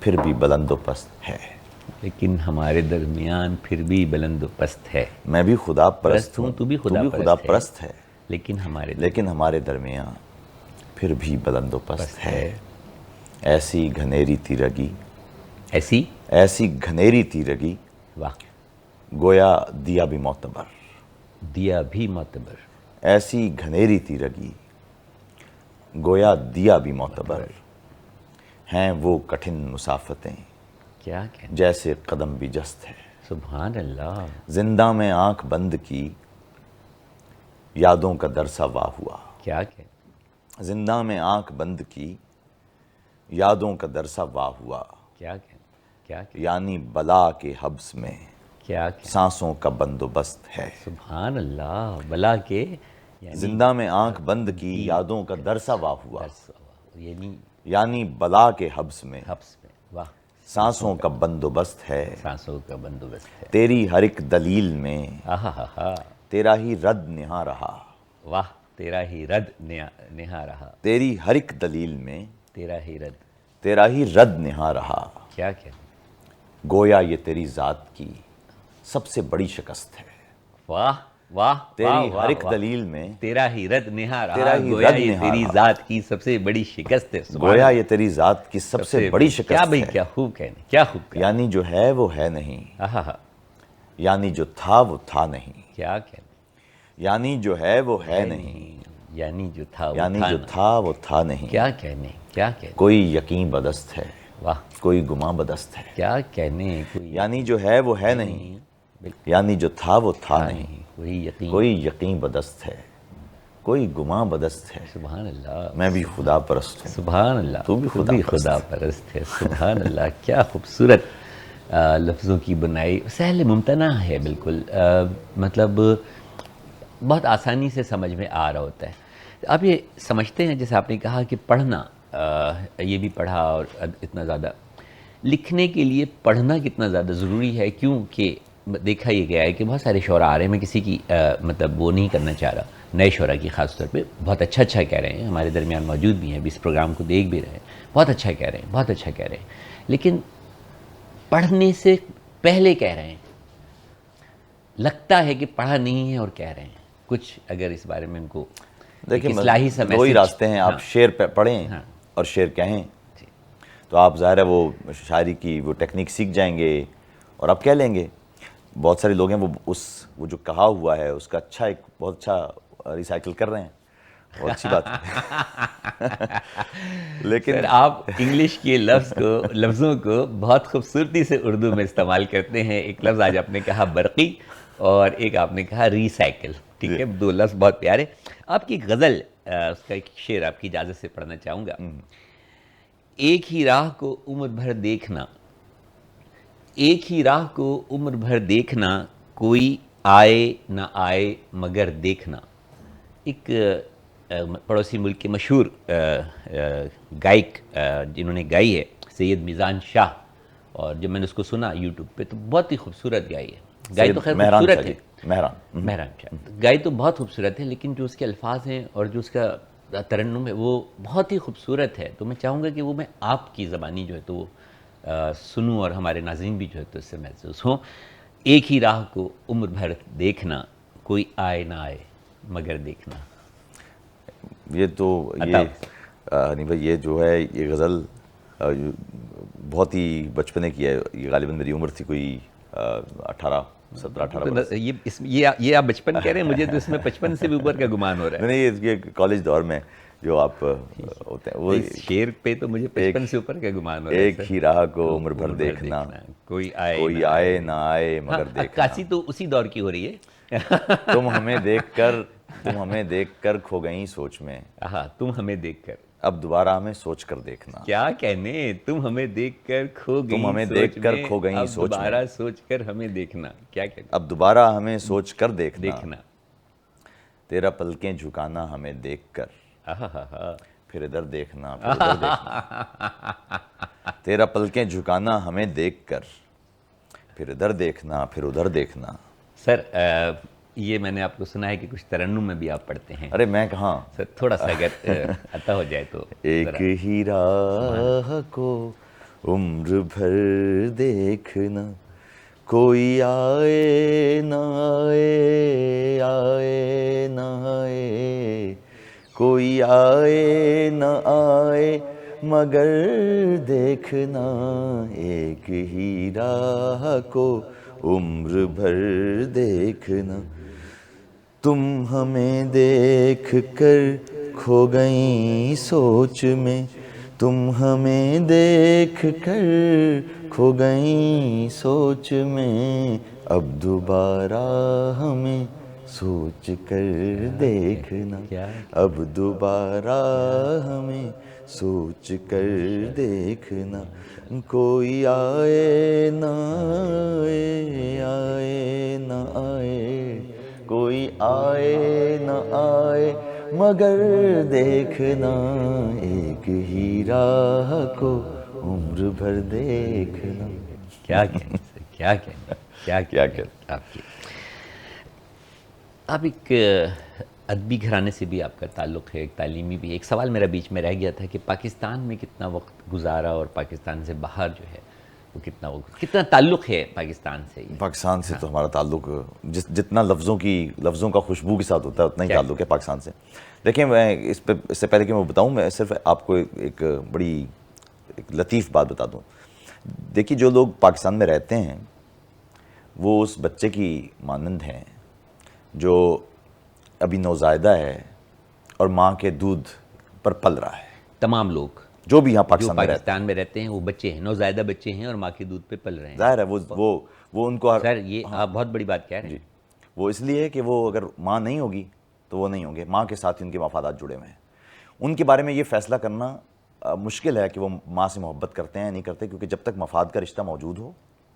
پھر بھی بلند و پست ہے. لیکن ہمارے درمیان پھر بھی بلند و پست ہے. میں بھی خدا پرست ہوں, تو بھی خدا پرست ہے, لیکن ہمارے درمیان پھر بھی بلند و پست ہے. ایسی گھنیری تیرگی, ایسی گھنیری تیرگی, واہ, گویا دیا بھی معتبر. دیا بھی معتبر. ایسی گھنیری تیرگی, گویا دیا بھی معتبر. ہیں وہ کٹھن مسافتیں, کیا کہنا, جیسے قدم بھی جست ہے. سبحان اللہ. زندہ میں آنکھ بند کی, یادوں کا درسا واہ ہوا. کیا کہنا, زندہ میں آنکھ بند کی, یادوں کا درسا واہ ہوا. کیا کہنا, کیا کہنا, یعنی بلا کے حبس میں کیا کہنا, سانسوں کا بندوبست ہے. سبحان اللہ. بلا کے زندہ میں آنکھ بند کی, یادوں کا درسا واہ ہوا. یعنی بلا کے حبس میں حبس میں, واہ, سانسوں کا بندوبست ہے. سانسوں کا بندوبست ہے. تیری ہر ایک دلیل میں آہا, تیرا ہی رد نہاں رہا. واہ, تیرا ہی رد نہاں رہا. تیری ہر ایک دلیل میں تیرا ہی رد, تیرا ہی رد نہاں رہا. کیا کہنا, گویا یہ تیری ذات کی سب سے بڑی شکست ہے. واہ واہ, تیری ہر ایک دلیل میں تیرا ہی رد نہاں رہا. تیرا ہی گویا رد یہ نہاں تیری رہا. ذات کی سب سے بڑی شکست ہے. گویا یہ تیری ذات کی سب سے بڑی شکست کیا بھئی, ہے. کیا خوب کہنے, کیا خوب کہنے. یعنی جو ہے وہ ہے نہیں, آہا, یعنی جو تھا وہ تھا نہیں. کیا کہنے, یعنی جو ہے وہ ہے نہیں, یعنی جو تھا یعنی جو تھا وہ تھا نہیں. کیا کہنے, کیا کہنے. کوئی یقین بدست ہے, واہ, کوئی گمان بدست ہے. کیا کہنے. کوئی یعنی جو ہے وہ ہے نہیں, یعنی جو تھا وہ تھا نہیں. کوئی یقین بدست ہے, کوئی گمان بدست ہے. سبحان اللہ. میں بھی خدا پرست ہوں, سبحان اللہ. تو بھی خدا پرست ہے. سبحان اللہ. کیا خوبصورت لفظوں کی بنائی. سہل ممتنع ہے بالکل, مطلب بہت آسانی سے سمجھ میں آ رہا ہوتا ہے. آپ یہ سمجھتے ہیں جیسے آپ نے کہا کہ پڑھنا, یہ بھی پڑھا اور اتنا زیادہ لکھنے کے لیے پڑھنا کتنا زیادہ ضروری ہے, کیونکہ دیکھا یہ گیا ہے کہ بہت سارے شعراء آ رہے ہیں. میں کسی کی مطلب وہ نہیں کرنا چاہ رہا, نئے شعراء کی خاص طور پہ بہت اچھا کہہ رہے ہیں, ہمارے درمیان موجود بھی ہیں, ابھی اس پروگرام کو دیکھ بھی رہے ہیں, بہت اچھا کہہ رہے ہیں, بہت اچھا کہہ رہے ہیں, لیکن پڑھنے سے پہلے کہہ رہے ہیں, لگتا ہے کہ پڑھا نہیں ہے اور کہہ رہے ہیں. کچھ اگر اس بارے میں ان کو دیکھیں, اصلاحی سا دو ہی راستے ہیں. آپ شعر پڑھیں اور شعر کہیں, تو آپ ظاہر ہے وہ شاعری کی وہ ٹیکنیک سیکھ جائیں گے اور آپ کہہ لیں گے. بہت سارے لوگ ہیں وہ جو کہا ہوا ہے اس کا بہت اچھا ریسائیکل کر رہے ہیں, بہت اچھی بات ہے. لیکن سر آپ انگلش کے لفظوں کو بہت خوبصورتی سے اردو میں استعمال کرتے ہیں. ایک لفظ آج آپ نے کہا برقی اور ایک آپ نے کہا ریسائیکل, ٹھیک ہے, دو لفظ بہت پیارے. آپ کی غزل, اس کا ایک شعر آپ کی اجازت سے پڑھنا چاہوں گا. ایک ہی راہ کو عمر بھر دیکھنا, ایک ہی راہ کو عمر بھر دیکھنا, کوئی آئے نہ آئے مگر دیکھنا. ایک پڑوسی ملک کے مشہور گائک جنہوں نے گائی ہے, سید میزان شاہ, اور جب میں نے اس کو سنا یوٹیوب پہ تو بہت ہی خوبصورت گائی ہے. گائی تو خیر خوبصورت ہے, مہران شاہ گائی تو بہت خوبصورت ہے, لیکن جو اس کے الفاظ ہیں اور جو اس کا ترنم ہے وہ بہت ہی خوبصورت ہے. تو میں چاہوں گا کہ وہ میں آپ کی زبانی جو ہے تو وہ سنوں اور ہمارے ناظرین بھی جو ہے تو اس سے محسوس ہوں. ایک ہی راہ کو عمر بھر دیکھنا, کوئی آئے نہ آئے مگر دیکھنا. یہ تو نہیں بھائی, یہ جو ہے یہ غزل بہت ہی بچپنے کی ہے. یہ غالباً میری عمر تھی کوئی 17-18. یہ آپ بچپن کہہ رہے ہیں, مجھے تو اس میں 55 سے بھی اوپر کا گمان ہو رہا ہے. نہیں, یہ کالج دور میں جو آپ ہوتے ہیں, وہ شعر پہ تو مجھے 55 سے اوپر کا گمان ہو رہا ہے. ایک ہی راہ کو عمر بھر دیکھنا, کوئی آئے نہ آئے مگر دیکھنا. عکاسی تو اسی دور کی ہو رہی ہے. تم ہمیں دیکھ کر کھو گئیں سوچ میں. تم ہمیں دیکھ کر اب دوبارہ ہمیں سوچ کر دیکھنا. کیا کہنے، تم ہمیں دیکھ کر کھو گئی، تم ہمیں دیکھ کر کھو گئی سوچ میں، اب دوبارہ سوچ کر ہمیں دیکھنا. کیا کہنے، اب دوبارہ ہمیں سوچ کر دیکھنا. دیکھنا. تیرا پلکیں جھکانا ہمیں دیکھ کر، آہا، پھر ادھر دیکھنا، پھر ادھر دیکھنا. تیرا پلکیں جھکانا ہمیں دیکھ کر، پھر ادھر دیکھنا، پھر ادھر دیکھنا. سر یہ میں نے آپ کو سنا ہے کہ کچھ ترنم میں بھی آپ پڑھتے ہیں. ارے میں کہاں، سر تھوڑا سا اگر عطا ہو جائے تو. ایک ہی راہ کو عمر بھر دیکھنا، کوئی آئے نہ آئے، آئے نہ آئے، کوئی آئے نہ آئے مگر دیکھنا. ایک ہی راہ کو عمر بھر دیکھنا. تم ہمیں دیکھ کر کھو گئیں سوچ میں، تم ہمیں دیکھ کر کھو گئیں سوچ میں. اب دوبارہ ہمیں سوچ کر دیکھنا، اب دوبارہ ہمیں سوچ کر دیکھنا. کوئی آئے نہ آئے، آئے نہ آئے، کوئی آئے نہ آئے مگر دیکھنا. ایک ہی راہ کو عمر بھر دیکھنا. کیا کہنے سر، کیا کہنے، کیا کہنے آپ کی. آپ ایک ادبی گھرانے سے بھی آپ کا تعلق ہے، ایک تعلیمی بھی. ایک سوال میرا بیچ میں رہ گیا تھا کہ پاکستان میں کتنا وقت گزارا اور پاکستان سے باہر جو ہے وہ کتنا وقت، کتنا تعلق ہے پاکستان سے؟ پاکستان سے تو ہمارا تعلق جتنا لفظوں کا خوشبو کے ساتھ ہوتا ہے اتنا ہی تعلق ہے پاکستان سے. دیکھیں میں اس سے پہلے کہ میں بتاؤں، میں صرف آپ کو ایک بڑی ایک لطیف بات بتا دوں. دیکھیے جو لوگ پاکستان میں رہتے ہیں وہ اس بچے کی مانند ہیں جو ابھی نوزائیدہ ہے اور ماں کے دودھ پر پل رہا ہے. تمام لوگ جو بھی یہاں جو پاکستان میں رہتے ہیں وہ بچے ہیں، نوزائیدہ بچے ہیں اور ماں کے دودھ پہ پل رہے ہیں. ظاہر ہے وہ ان کو سر یہ آپ بہت بڑی بات کہہ رہے ہیں. وہ اس لیے کہ وہ اگر ماں نہیں ہوگی تو وہ نہیں ہوں گے. ماں کے ساتھ ان کے مفادات جڑے ہوئے ہیں. ان کے بارے میں یہ فیصلہ کرنا مشکل ہے کہ وہ ماں سے محبت کرتے ہیں نہیں کرتے، کیونکہ جب تک مفاد کا رشتہ موجود ہو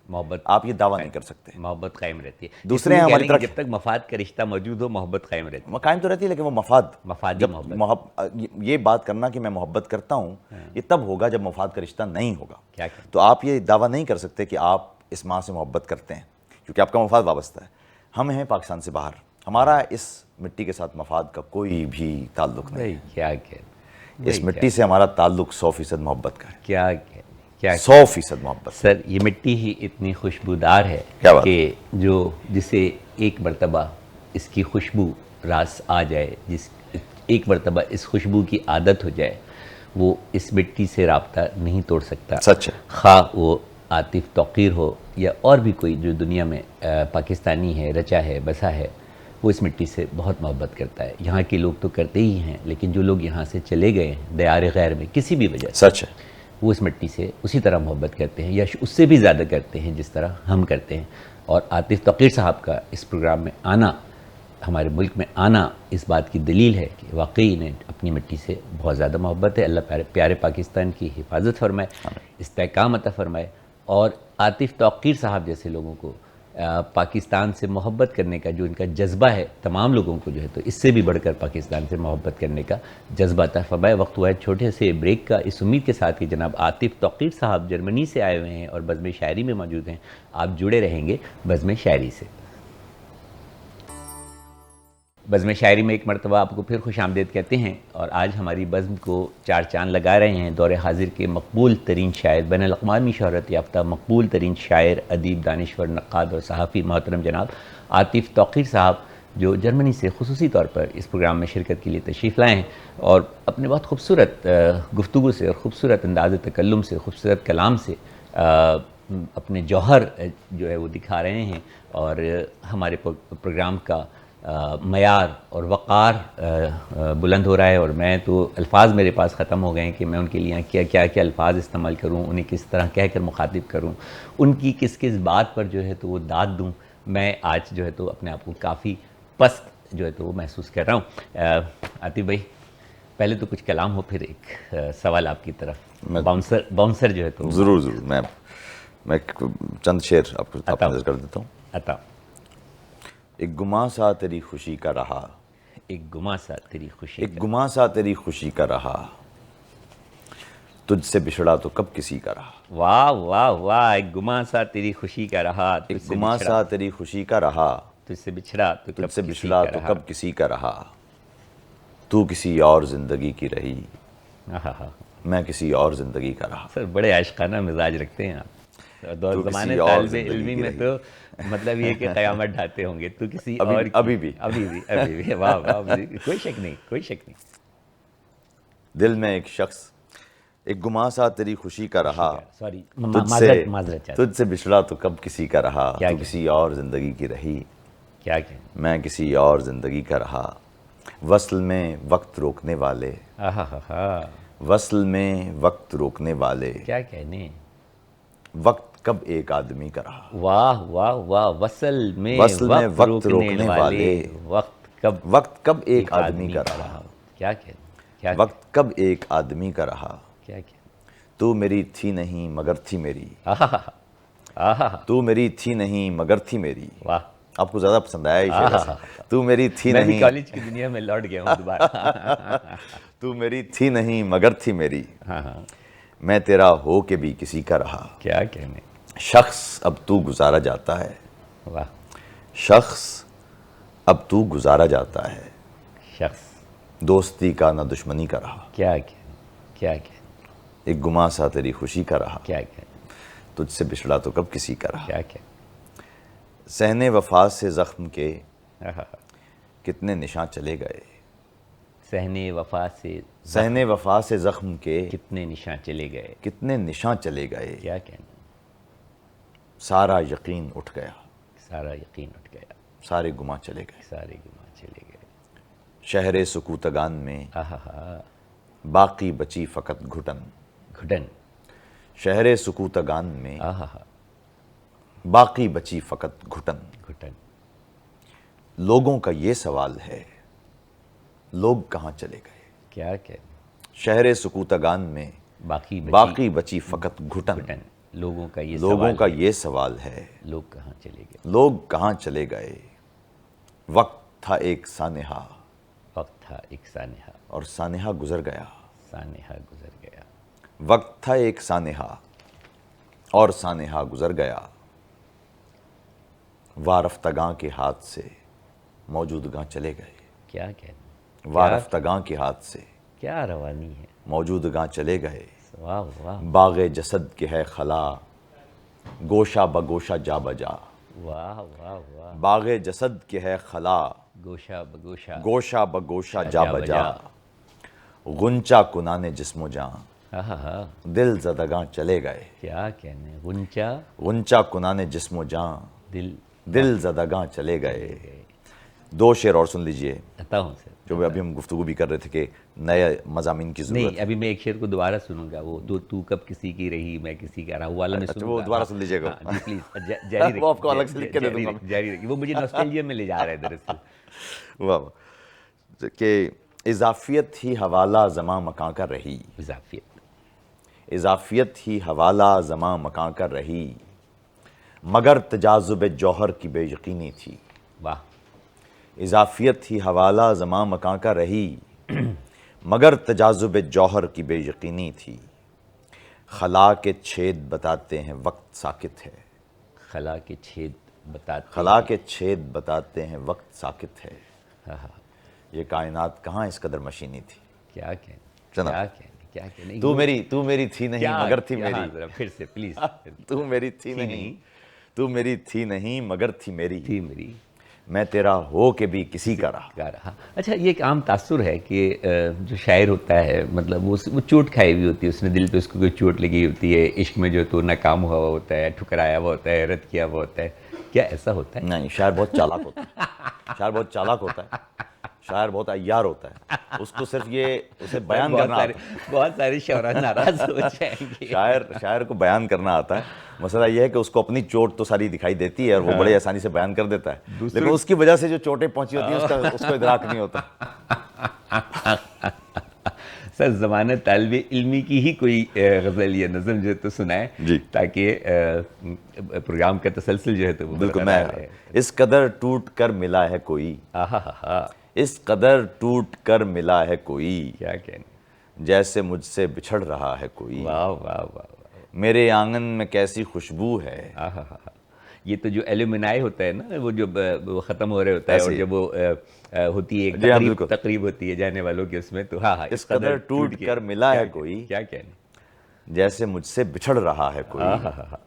محبت آپ یہ دعویٰ نہیں کر سکتے. محبت قائم رہتی ہے. دوسرے ہیں ہماری طرح، جب تک مفاد کا رشتہ موجود ہو محبت قائم رہتی ہے. قائم تو رہتی ہے لیکن وہ مفادی محبت. یہ بات کرنا کہ میں محبت کرتا ہوں یہ تب ہوگا جب مفاد کا رشتہ نہیں ہوگا. کیا تو آپ یہ دعویٰ نہیں کر سکتے کہ آپ اس ماں سے محبت کرتے ہیں کیونکہ آپ کا مفاد وابستہ ہے. ہم ہیں پاکستان سے باہر، ہمارا اس مٹی کے ساتھ مفاد کا کوئی بھی تعلق نہیں. کیا کہ اس مٹی سے ہمارا تعلق 100% محبت کا ہے. کیا 100% محبت. سر یہ مٹی ہی اتنی خوشبودار ہے کہ جسے ایک مرتبہ اس کی خوشبو راس آ جائے، ایک مرتبہ اس خوشبو کی عادت ہو جائے، وہ اس مٹی سے رابطہ نہیں توڑ سکتا. سچ ہے. خواہ وہ عاطف توقیر ہو یا اور بھی کوئی جو دنیا میں پاکستانی ہے، رچا ہے، بسا ہے، وہ اس مٹی سے بہت محبت کرتا ہے. یہاں کے لوگ تو کرتے ہی ہیں، لیکن جو لوگ یہاں سے چلے گئے ہیں دیار غیر میں کسی بھی وجہ سے، سچ ہے، وہ اس مٹی سے اسی طرح محبت کرتے ہیں یا اس سے بھی زیادہ کرتے ہیں جس طرح ہم کرتے ہیں. اور عاطف توقیر صاحب کا اس پروگرام میں آنا، ہمارے ملک میں آنا، اس بات کی دلیل ہے کہ واقعی انہیں اپنی مٹی سے بہت زیادہ محبت ہے. اللہ پیارے پاکستان کی حفاظت فرمائے، استحکام عطا فرمائے، اور عاطف توقیر صاحب جیسے لوگوں کو پاکستان سے محبت کرنے کا جو ان کا جذبہ ہے، تمام لوگوں کو جو ہے تو اس سے بھی بڑھ کر پاکستان سے محبت کرنے کا جذبہ عطا فرمائے. وقت ہوا ہے چھوٹے سے بریک کا، اس امید کے ساتھ کہ جناب عاطف توقیر صاحب جرمنی سے آئے ہوئے ہیں اور بزم شاعری میں موجود ہیں. آپ جڑے رہیں گے بزم شاعری سے. بزم شاعری میں ایک مرتبہ آپ کو پھر خوش آمدید کہتے ہیں، اور آج ہماری بزم کو چار چاند لگا رہے ہیں دور حاضر کے مقبول ترین شاعر، بین الاقوامی شہرت یافتہ مقبول ترین شاعر، ادیب، دانشور، نقاد اور صحافی محترم جناب عاطف توقیر صاحب، جو جرمنی سے خصوصی طور پر اس پروگرام میں شرکت کے لیے تشریف لائے ہیں اور اپنے بہت خوبصورت گفتگو سے اور خوبصورت انداز تکلم سے، خوبصورت کلام سے اپنے جوہر جو ہے وہ دکھا رہے ہیں، اور ہمارے پروگرام کا معیار اور وقار بلند ہو رہا ہے. اور میں تو الفاظ میرے پاس ختم ہو گئے ہیں کہ میں ان کے لیے کیا الفاظ استعمال کروں، انہیں کس طرح کہہ کر مخاطب کروں، ان کی کس بات پر جو ہے تو وہ داد دوں. میں آج جو ہے تو اپنے آپ کو کافی پست جو ہے تو وہ محسوس کر رہا ہوں. عاطف بھائی، پہلے تو کچھ کلام ہو، پھر ایک سوال آپ کی طرف. باؤنسر جو ہے تو ضرور میں چند شعر آپ کو نظر کر دیتا ہوں. عطا. ایک گماں سا تیری خوشی کا رہا، ایک گماں سا تیری خوشی ایک گماں سا تیری خوشی کا رہا، تجھ سے بچھڑا تو کب کسی کا رہا. واہ واہ واہ. ایک گماں سا تیری خوشی کا رہا، تجھ ایک سے گماں بچھڑا، سا تیری خوشی کا رہا، تجھ سے بچھڑا تو تجھ کب سے کسی بچھڑا کا تو رہا. کب کسی کا رہا. تو کسی اور زندگی کی رہی، آہا. میں کسی اور زندگی کا رہا. سر بڑے عاشقانہ مزاج رکھتے ہیں آپ. دور تو زمانے کسی اور طالب زندگی علمی کی میں رہی. تو مطلب یہ کہ قیامت ڈھاتے ہوں گے. تو کسی اور کی. ابھی بھی ابھی بھی. واہ واہ. کوئی شک نہیں، کوئی شک نہیں. دل میں ایک شخص، ایک گماں سا تیری خوشی کا رہا، سوری، معذرت چاہتا. تجھ سے بچھڑا تو کب کسی کا رہا. کیا تو کیا؟ کسی اور زندگی کی رہی، کیا کہ میں کسی اور زندگی کا رہا. وصل میں وقت روکنے والے، آہا. وصل میں وقت روکنے والے، کیا کہنے. وقت کب ایک آدمی کا رہا. واہ واہ واہ. وصل میں وصل میں وقت روکنے والے، وقت کب ایک آدمی کا رہا. کیا کہنے. کیا وقت کب ایک آدمی کا رہا. کیا کہنے. تو میری تھی نہیں مگر تھی میری، آہا. تو میری تھی نہیں مگر تھی میری. واہ. آپ کو زیادہ پسند آیا یہ شعر ایسا. تو میری تھی میں بھی نہیں، کالج کی دنیا میں لوٹ گیا ہوں دوبارہ. تو میری تھی نہیں مگر تھی میری، ہاں. میں تیرا ہو کے بھی کسی کا رہا. کیا کہنے. شخص اب تو گزارا جاتا ہے، واہ. شخص اب تو گزارا جاتا ہے، شخص. دوستی کا نہ دشمنی کا رہا. کیا کہنے. کیا کہنے. ایک گماں سا تیری خوشی کا رہا، کیا کہنے. تجھ سے بچھڑا تو کب کسی کا رہا. کیا کہنے. صحن وفا سے زخم کے آہا. کتنے نشاں چلے گئے، صحن وفا سے صحن وفا سے زخم کے کتنے نشاں چلے گئے. کتنے نشاں چلے گئے. کیا کہنے. سارا یقین اٹھ گیا، سارا یقین اٹھ گیا، سارے گماں چلے گئے. سارے گماں چلے گئے. شہر سکوتگان میں آہا. باقی بچی فقط گھٹن، گھٹن. شہر سکوتگان میں آہا. باقی بچی فقط گھٹن. گھٹن. لوگوں کا یہ سوال ہے، لوگ کہاں چلے گئے. کیا کہنے. شہر سکوتگان میں باقی بچی فقط گھٹن. گھٹن. لوگوں کا یہ لوگوں سوال کا ہے، یہ سوال ہے، لوگ کہاں چلے گئے. لوگ کہاں چلے گئے. وقت تھا ایک سانحہ، وقت تھا ایک سانحہ، اور سانحہ گزر گیا. سانحہ گزر گیا. وقت تھا ایک سانحہ اور سانحہ گزر گیا. وارفتگاں کے ہاتھ سے موجودگاں چلے گئے. کیا کہنے. وارفتگاں کے ہاتھ سے کیا روانی ہے. موجودگاں چلے گئے. واہ واہ. باغ جسد کے ہے خلا، گوشہ بگوشہ جا بجا. واہ واہ واہ. باغ جسد کے ہے خلا، گوشہ بگوشہ گوشہ بگوشہ جا بجا. غنچہ کنانے جسم و جاں، آہا. دل زدگاں چلے گئے. کیا کہنے. غنچہ غنچہ کنانے جسم و جاں، دل زدگاں چلے گئے. دو شعر اور سن لیجئے عطا ہوں سر. جو ابھی ہم گفتگو بھی کر رہے تھے کہ نئے مضامین کی ضرورت نہیں، ابھی میں ایک شعر کو دوبارہ سنوں گا. وہ تو کب کسی کی رہی میں کسی کا رہا، وہ والا میں اچھا، سنوں وہ گا. دوبارہ سن لیجئے گا. جی پلیز جاری رکھیے. وہ آپ کو الگ سے لکھ کے دے دوں گا. جاری رکھیے. وہ مجھے نوسٹیلجیا میں لے جا رہا ہے دراصل. واہ واہ. کہ اضافیت ہی حوالہ زماں مکاں کا رہی، اضافیت. اضافیت ہی حوالہ زماں مکاں کا رہی، مگر تجاذب جوہر کی بے یقینی تھی. واہ. اضافیت ہی حوالہ زماں مکاں کا رہی، مگر تجاذب جوہر کی بے یقینی تھی. خلا کے چھید بتاتے ہیں وقت ساکت ہے، خلا کے چھید بتاتے خلا کے چھید بتاتے ہیں وقت ساکت ہے. آہا. یہ کائنات کہاں اس قدر مشینی تھی. کیا کہنے. جناب. کیا کہنے. کیا کہنے. تو میری تھی نہیں مگر تھی میری، ذرا پھر سے پلیز. تو میری تھی نہیں، تو میری تھی نہیں مگر تھی میری، تھی میری، میں تیرا ہو کے بھی کسی کا رہا. کا رہا. اچھا، یہ ایک عام تاثر ہے کہ جو شاعر ہوتا ہے مطلب وہ چوٹ کھائی ہوئی ہوتی ہے، اس نے دل پہ اس کو کوئی چوٹ لگی ہوتی ہے، عشق میں جو تو ناکام ہوا ہوتا ہے، ٹھکرایا ہوا ہوتا ہے، رد کیا ہوا ہوتا ہے. کیا ایسا ہوتا ہے؟ نہیں، شاعر بہت چالاک ہوتا ہے، شاعر بہت چالاک ہوتا ہے، شاعر بہت عیار ہوتا ہے. اس کو صرف یہ اسے بیان کرنا آتا ہے. بہت سارے شعراء ناراض ہو جائیں گے. شاعر کو بیان کرنا آتا ہے. مسئلہ یہ ہے کہ اس کو اپنی چوٹ تو ساری دکھائی دیتی ہے اور وہ بڑے آسانی سے بیان کر دیتا ہے، لیکن اس کی وجہ سے جو چوٹیں پہنچی ہوتی ہیں اس کو ادراک نہیں ہوتا. سر زمانہ طالب علمی کی ہی کوئی غزل یا نظم جو ہے تو سنائیں جی تاکہ پروگرام کا تسلسل جو ہے تو وہ بالکل. میں برقرار رہے. اس قدر ٹوٹ کر ملا ہے کوئی, آہا ہا ہا, اس قدر ٹوٹ کر ملا ہے کوئی, کیا کہنے, جیسے مجھ سے بچھڑ رہا ہے کوئی, واہ واہ واہ, میرے آنگن میں کیسی خوشبو ہے. آہا ہا ہا. یہ تو جو ایلومینائی ہوتا ہے نا, وہ جو وہ ختم ہو رہے ہوتا ہے, اور ایسے ہی. جب وہ ہوتی ہے ایک جی ہاں تقریب بالکل. تقریب ہوتی ہے جانے والوں کی, اس میں تو ہاں ہاں, اس قدر ٹوٹ کر ملا ہے کوئی, کیا کہنے, جیسے مجھ سے بچھڑ رہا ہے کوئی, آہا ہا ہا,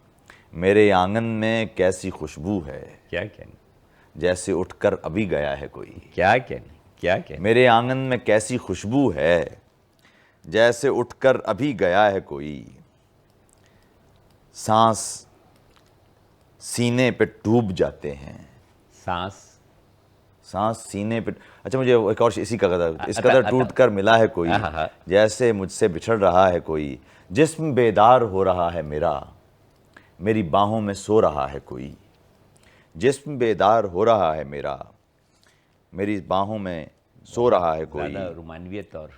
میرے آنگن میں کیسی خوشبو ہے, کیا کہنے, جیسے اٹھ کر ابھی گیا ہے کوئی. کیا کہنے, کیا کہنے, میرے آنگن میں کیسی خوشبو ہے, جیسے اٹھ کر ابھی گیا ہے کوئی, سانس سینے پہ ڈوب جاتے ہیں, سانس, سانس سینے پہ. اچھا مجھے ایک اور اسی کا غزل, اس قدر ٹوٹ کر ملا ہے کوئی, جیسے مجھ سے بچھڑ رہا ہے کوئی, جسم بیدار ہو رہا ہے میرا, میری باہوں میں سو رہا ہے کوئی, جسم بیدار ہو رہا ہے میرا, میری باہوں میں سو رہا ہے کوئی, زیادہ رومانویت اور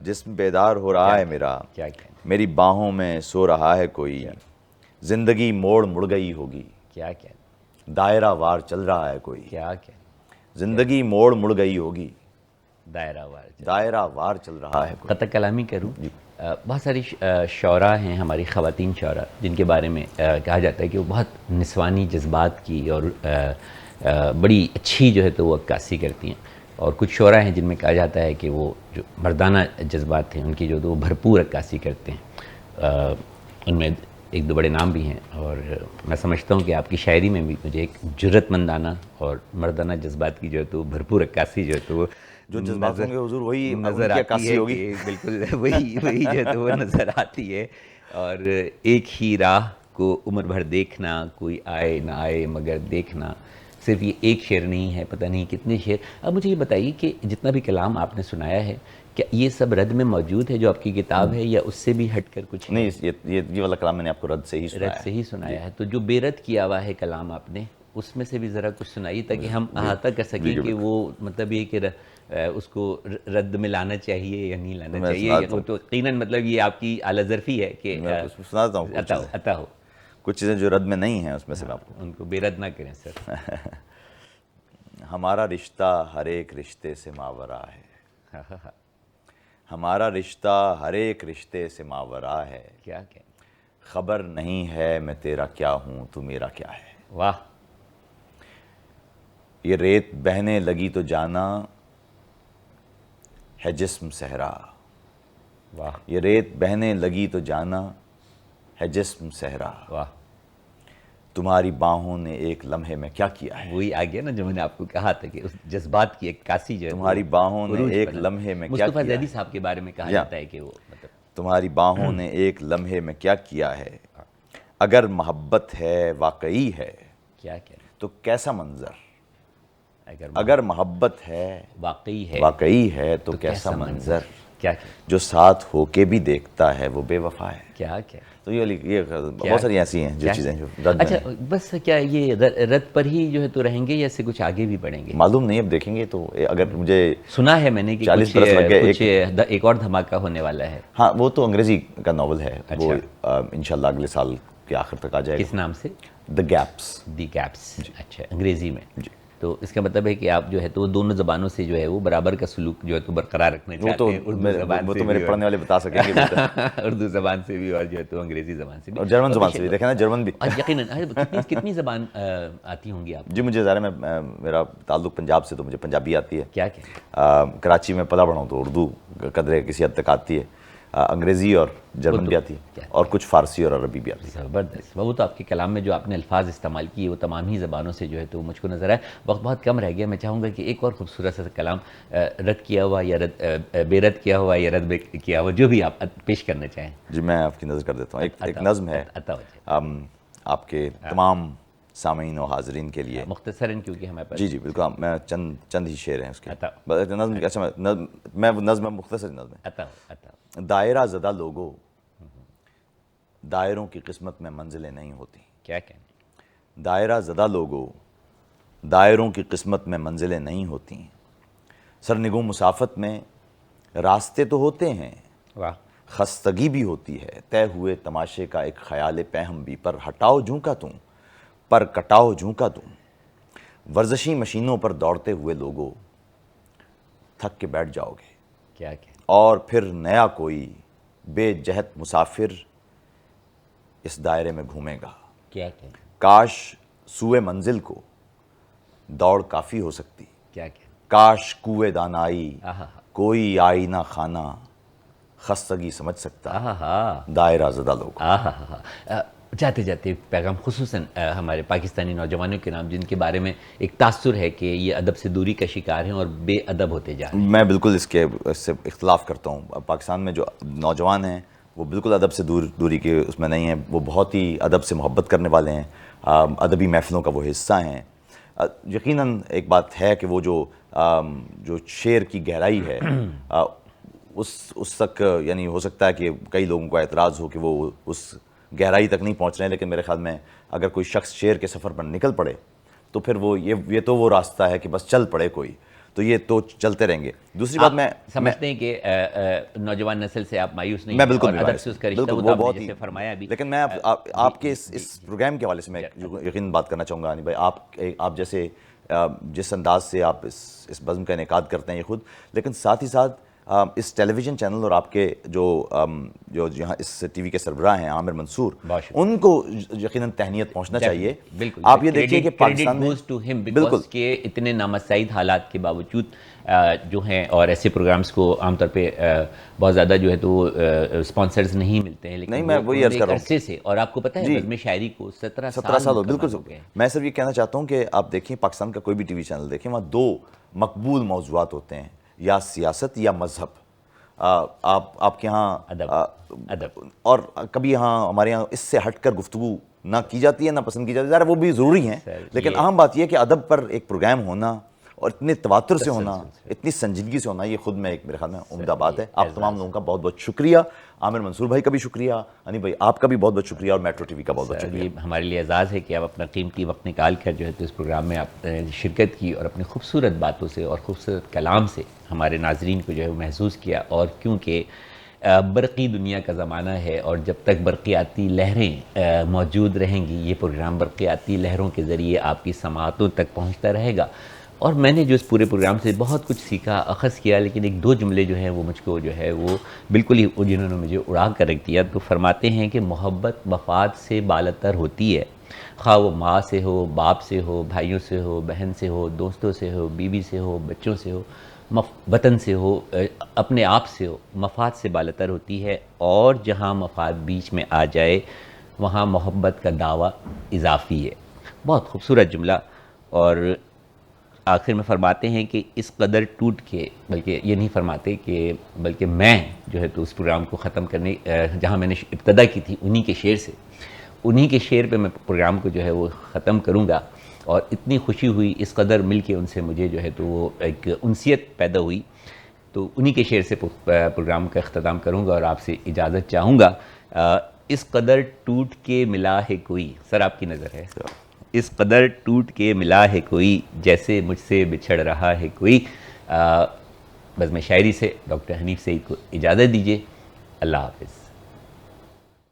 جسم بیدار ہو رہا ہے میرا, کیا کہنے, میری باہوں میں سو رہا ہے کوئی, زندگی موڑ مڑ گئی ہوگی, کیا کہنے, دائرہ وار چل رہا ہے کوئی, کیا کہنے, زندگی موڑ مڑ گئی ہوگی, دائرہ وار. دائرہ وار چل رہا ہے کوئی. قطع کلامی کروں, بہت ساری شعراء ہیں ہماری خواتین شعراء جن کے بارے میں کہا جاتا ہے کہ وہ بہت نسوانی جذبات کی اور بڑی اچھی جو ہے تو وہ عکاسی کرتی ہیں, اور کچھ شعراء ہیں جن میں کہا جاتا ہے کہ وہ جو مردانہ جذبات ہیں ان کی جو وہ بھرپور عکاسی کرتے ہیں. ان میں ایک دو بڑے نام بھی ہیں, اور میں سمجھتا ہوں کہ آپ کی شاعری میں بھی مجھے ایک جرت مندانہ اور مردانہ جذبات کی جو ہے تو بھرپور عکاسی جو ہے تو وہ جو جذبات ہوں گے حضور وہی نظر ان کی آتی عکاسی ہے ہوگی. کہ بالکل وہی جو ہے تو وہ نظر آتی ہے. اور ایک ہی راہ کو عمر بھر دیکھنا, کوئی آئے نہ آئے مگر دیکھنا, صرف یہ ایک شعر نہیں ہے, پتہ نہیں کتنے شعر. اب مجھے یہ بتائیے کہ جتنا بھی کلام آپ نے سنایا ہے کیا یہ سب رد میں موجود ہے جو آپ کی کتاب ہے, یا اس سے بھی ہٹ کر کچھ ہے؟ نہیں, یہ والا کلام میں نے آپ کو رد سے ہی سنایا رد سے ہی سنایا ہے. تو جو بے رد کیا ہوا ہے کلام آپ نے, اس میں سے بھی ذرا کچھ سنائیے تاکہ ہم احاطہ کر سکیں کہ وہ مطلب یہ کہ اس کو رد میں لانا چاہیے یا نہیں لانا چاہیے. تو یقیناً مطلب یہ آپ کی اعلیٰ ظرفی ہے کہ میں سنا دیتا ہوں عطا ہو. کچھ چیزیں جو رد میں نہیں ہیں اس میں سے میں آپ کو. ان کو بے رد نہ کریں سر. ہمارا رشتہ ہر ایک رشتے سے ماورا ہے, ہمارا رشتہ ہر ایک رشتے سے ماورا ہے, کیا کہیں, خبر نہیں ہے میں تیرا کیا ہوں تو میرا کیا ہے. واہ. یہ ریت بہنے لگی تو جانا ہے جسم صحرا, واہ یہ ریت بہنے لگی تو جانا ہے جسم صحرا, واہ. تمہاری باہوں نے ایک لمحے میں کیا کیا ہے. وہی آ گیا نا جو میں نے آپ کو کہا تھا کہ اس جذبات کی عکاسی جو ہے تمہاری باہوں نے عروج ایک پر لمحے میں کیا مصطفیٰ کیا زیدی ہے. صاحب کے بارے میں کہا جاتا ہے کہ وہ مطلب تمہاری باہوں نے ایک لمحے میں کیا کیا ہے, اگر محبت ہے واقعی ہے کیا کہہ تو کیسا منظر, اگر اگر محبت ہے واقعی ہے تو کیسا منظر, کیا جو ساتھ ہو کے بھی دیکھتا ہے وہ بے وفا ہے. کیا کیا تو یہ بہت ساری ایسی ہیں جو چیزیں جو رد میں اچھا بس کیا یہ رد پر ہی جو ہے تو رہیں گے یا اس سے کچھ آگے بھی بڑھیں گے؟ معلوم نہیں, اب دیکھیں گے. تو اگر مجھے سنا ہے میں نے کہ 40 برس لگ گئے, کچھ ایک اور دھماکہ ہونے والا ہے. ہاں وہ تو انگریزی کا ناول ہے, وہ انشاءاللہ اگلے سال کے آخر تک آ جائے گا. کس نام سے؟ دی گیپس. دی گیپس. اچھا, انگریزی میں. تو اس کا مطلب ہے کہ آپ جو ہے تو دونوں زبانوں سے جو ہے وہ برابر کا سلوک جو ہے تو برقرار رکھنا چاہتے ہیں. وہ تو میرے پڑھنے والے بتا سکیں گے. اردو زبان سے بھی اور جو ہے تو انگریزی زبان سے بھی, اور جرمن زبان سے بھی. دیکھیں نا جرمن بھی یقیناً. کتنی زبان آتی ہوں گی آپ؟ جی مجھے ظاہر ہے, میرا تعلق پنجاب سے, تو مجھے پنجابی آتی ہے. کیا کہیں, کراچی میں پلا بڑھا ہوں تو اردو قدرے کسی حد تک آتی ہے, انگریزی اور جرمن بھی آتی ہے, اور کچھ فارسی اور عربی بھی آتی ہے. زبردست. وہ تو آپ کے کلام میں جو آپ نے الفاظ استعمال کیے وہ تمام ہی زبانوں سے جو ہے تو مجھ کو نظر آئے. وقت بہت کم رہ گیا, میں چاہوں گا کہ ایک اور خوبصورت سا کلام رد کیا ہوا یا بے رد کیا ہوا یا رد کیا ہوا جو بھی آپ پیش کرنا چاہیں. جی میں آپ کی نظر کر دیتا ہوں. ایک نظم ہے آپ کے تمام سامعین و حاضرین کے لیے, مختصراً کیونکہ ہمارے پاس. جی بالکل. میں چند ہی شعر ہیں اس کے. نظم اچھا میں وہ نظم مختصر نظم ہے. دائرہ زدہ لوگوں, دائروں کی قسمت میں منزلیں نہیں ہوتی. کیا کہیں, دائرہ زدہ لوگوں, دائروں کی قسمت میں منزلیں نہیں ہوتی. سرنگوں مسافت میں راستے تو ہوتے ہیں واہ، خستگی بھی ہوتی ہے، طے ہوئے تماشے کا ایک خیال پہم بھی، پر ہٹاؤ جوں کا تم، پر کٹاؤ جوں کا تم، ورزشی مشینوں پر دوڑتے ہوئے لوگوں تھک کے بیٹھ جاؤ گے، کیا کیا اور پھر نیا کوئی بے جہت مسافر اس دائرے میں گھومے گا۔ کیا کیا کاش سوئے منزل کو دوڑ کافی ہو سکتی، کیا کیا کاش کوئے دانائی آہا کوئی آئینہ خانہ خستگی سمجھ سکتا آہا دائرہ زدہ لوگ۔ آہا جاتے جاتے پیغام خصوصاً ہمارے پاکستانی نوجوانوں کے نام جن کے بارے میں ایک تاثر ہے کہ یہ ادب سے دوری کا شکار ہیں اور بے ادب ہوتے جا رہے ہیں۔ میں بالکل اس سے اختلاف کرتا ہوں۔ پاکستان میں جو نوجوان ہیں وہ بالکل ادب سے دوری کے اس میں نہیں ہیں، وہ بہت ہی ادب سے محبت کرنے والے ہیں، ادبی محفلوں کا وہ حصہ ہیں۔ یقیناً ایک بات ہے کہ وہ جو شعر کی گہرائی ہے اس تک یعنی ہو سکتا ہے کہ کئی لوگوں کو اعتراض ہو کہ وہ اس گہرائی تک نہیں پہنچ رہے ہیں، لیکن میرے خیال میں اگر کوئی شخص شعر کے سفر پر نکل پڑے تو پھر وہ یہ تو وہ راستہ ہے کہ بس چل پڑے کوئی، تو یہ تو چلتے رہیں گے۔ دوسری بات میں سمجھتے ہیں کہ نوجوان نسل سے آپ مایوس نہیں میں ہیں بالکل اور بھی ادب مایوس سے اس نہیں، کا رشتہ بالکل وہ وہ تو آپ بہت نے ہی، جیسے فرمایا بھی۔ لیکن میں آپ کے اس پروگرام کے حوالے سے میں یقین بات کرنا چاہوں گا ہانی بھائی، آپ جیسے جس انداز سے آپ اس بزم کا انعقاد کرتے ہیں یہ خود، لیکن ساتھ ہی ساتھ اس ٹیلی ویژن چینل اور آپ کے جو یہاں اس ٹی وی کے سربراہ ہیں عامر منصور، ان کو یقیناً تہنیت پہنچنا چاہیے۔ بالکل آپ یہ دیکھیے کہ پاکستان میں بالکل کہ اتنے نامساعد حالات کے باوجود جو ہیں، اور ایسے پروگرامز کو عام طور پہ بہت زیادہ جو ہے تو اسپانسرز نہیں ملتے ہیں، لیکن میں وہی عرض کر رہا ہوں عرصے سے، اور آپ کو پتہ ہے بزم شاعری کو 17 سال ہو بالکل گئے ہیں۔ میں صرف یہ کہنا چاہتا ہوں کہ آپ دیکھیں پاکستان کا کوئی بھی ٹی وی چینل دیکھیں، وہاں دو مقبول موضوعات ہوتے ہیں، یا سیاست یا مذہب۔ آپ کے ہاں ادب اور کبھی یہاں ہمارے یہاں اس سے ہٹ کر گفتگو نہ کی جاتی ہے نہ پسند کی جاتی ہے، ظاہر وہ بھی ضروری ہیں، لیکن اہم بات یہ ہے کہ ادب پر ایک پروگرام ہونا اور اتنے تواتر سے ہونا، اتنی سنجیدگی سے ہونا، یہ خود میں ایک میرے خیال میں عمدہ بات ہے۔ آپ تمام لوگوں کا بہت بہت شکریہ، عامر منصور بھائی کا بھی شکریہ، ہنی بھائی آپ کا بھی بہت بہت شکریہ، اور میٹرو ٹی وی کا بہت بہت شکریہ۔ یہ ہمارے لیے اعزاز ہے کہ آپ اپنا قیمتی وقت نکال کر جو ہے تو اس پروگرام میں آپ نے شرکت کی اور اپنی خوبصورت باتوں سے اور خوبصورت کلام سے ہمارے ناظرین کو جو ہے وہ محسوس کیا، اور کیونکہ برقی دنیا کا زمانہ ہے اور جب تک برقیاتی لہریں موجود رہیں گی یہ پروگرام برقیاتی لہروں کے ذریعے آپ کی سماعتوں تک پہنچتا رہے گا۔ اور میں نے جو اس پورے پروگرام سے بہت کچھ سیکھا، اخذ کیا، لیکن ایک دو جملے جو ہیں وہ مجھ کو جو ہے وہ بالکل ہی جنہوں نے مجھے اڑا کر رکھ دیا۔ تو فرماتے ہیں کہ محبت مفاد سے بالاتر ہوتی ہے، خواہ وہ ماں سے ہو، باپ سے ہو، بھائیوں سے ہو، بہن سے ہو، دوستوں سے ہو، بیوی سے ہو، بچوں سے ہو، وطن سے ہو، اپنے آپ سے ہو، مفاد سے بالاتر ہوتی ہے، اور جہاں مفاد بیچ میں آ جائے وہاں محبت کا دعویٰ اضافی ہے۔ بہت خوبصورت جملہ۔ اور آخر میں فرماتے ہیں کہ اس قدر ٹوٹ کے، بلکہ یہ نہیں فرماتے کہ بلکہ میں جو ہے تو اس پروگرام کو ختم کرنے جہاں میں نے ابتدا کی تھی انہی کے شعر سے، انہی کے شعر پہ میں پروگرام کو جو ہے وہ ختم کروں گا۔ اور اتنی خوشی ہوئی اس قدر مل کے ان سے مجھے جو ہے تو وہ ایک انسیت پیدا ہوئی، تو انہی کے شعر سے پروگرام کا اختتام کروں گا اور آپ سے اجازت چاہوں گا۔ اس قدر ٹوٹ کے ملا ہے کوئی، سر آپ کی نظر ہے، اس قدر ٹوٹ کے ملا ہے کوئی، جیسے مجھ سے بچھڑ رہا ہے کوئی۔ بزم شاعری سے ڈاکٹر حنیف سعید کو اجازت دیجیے، اللہ حافظ۔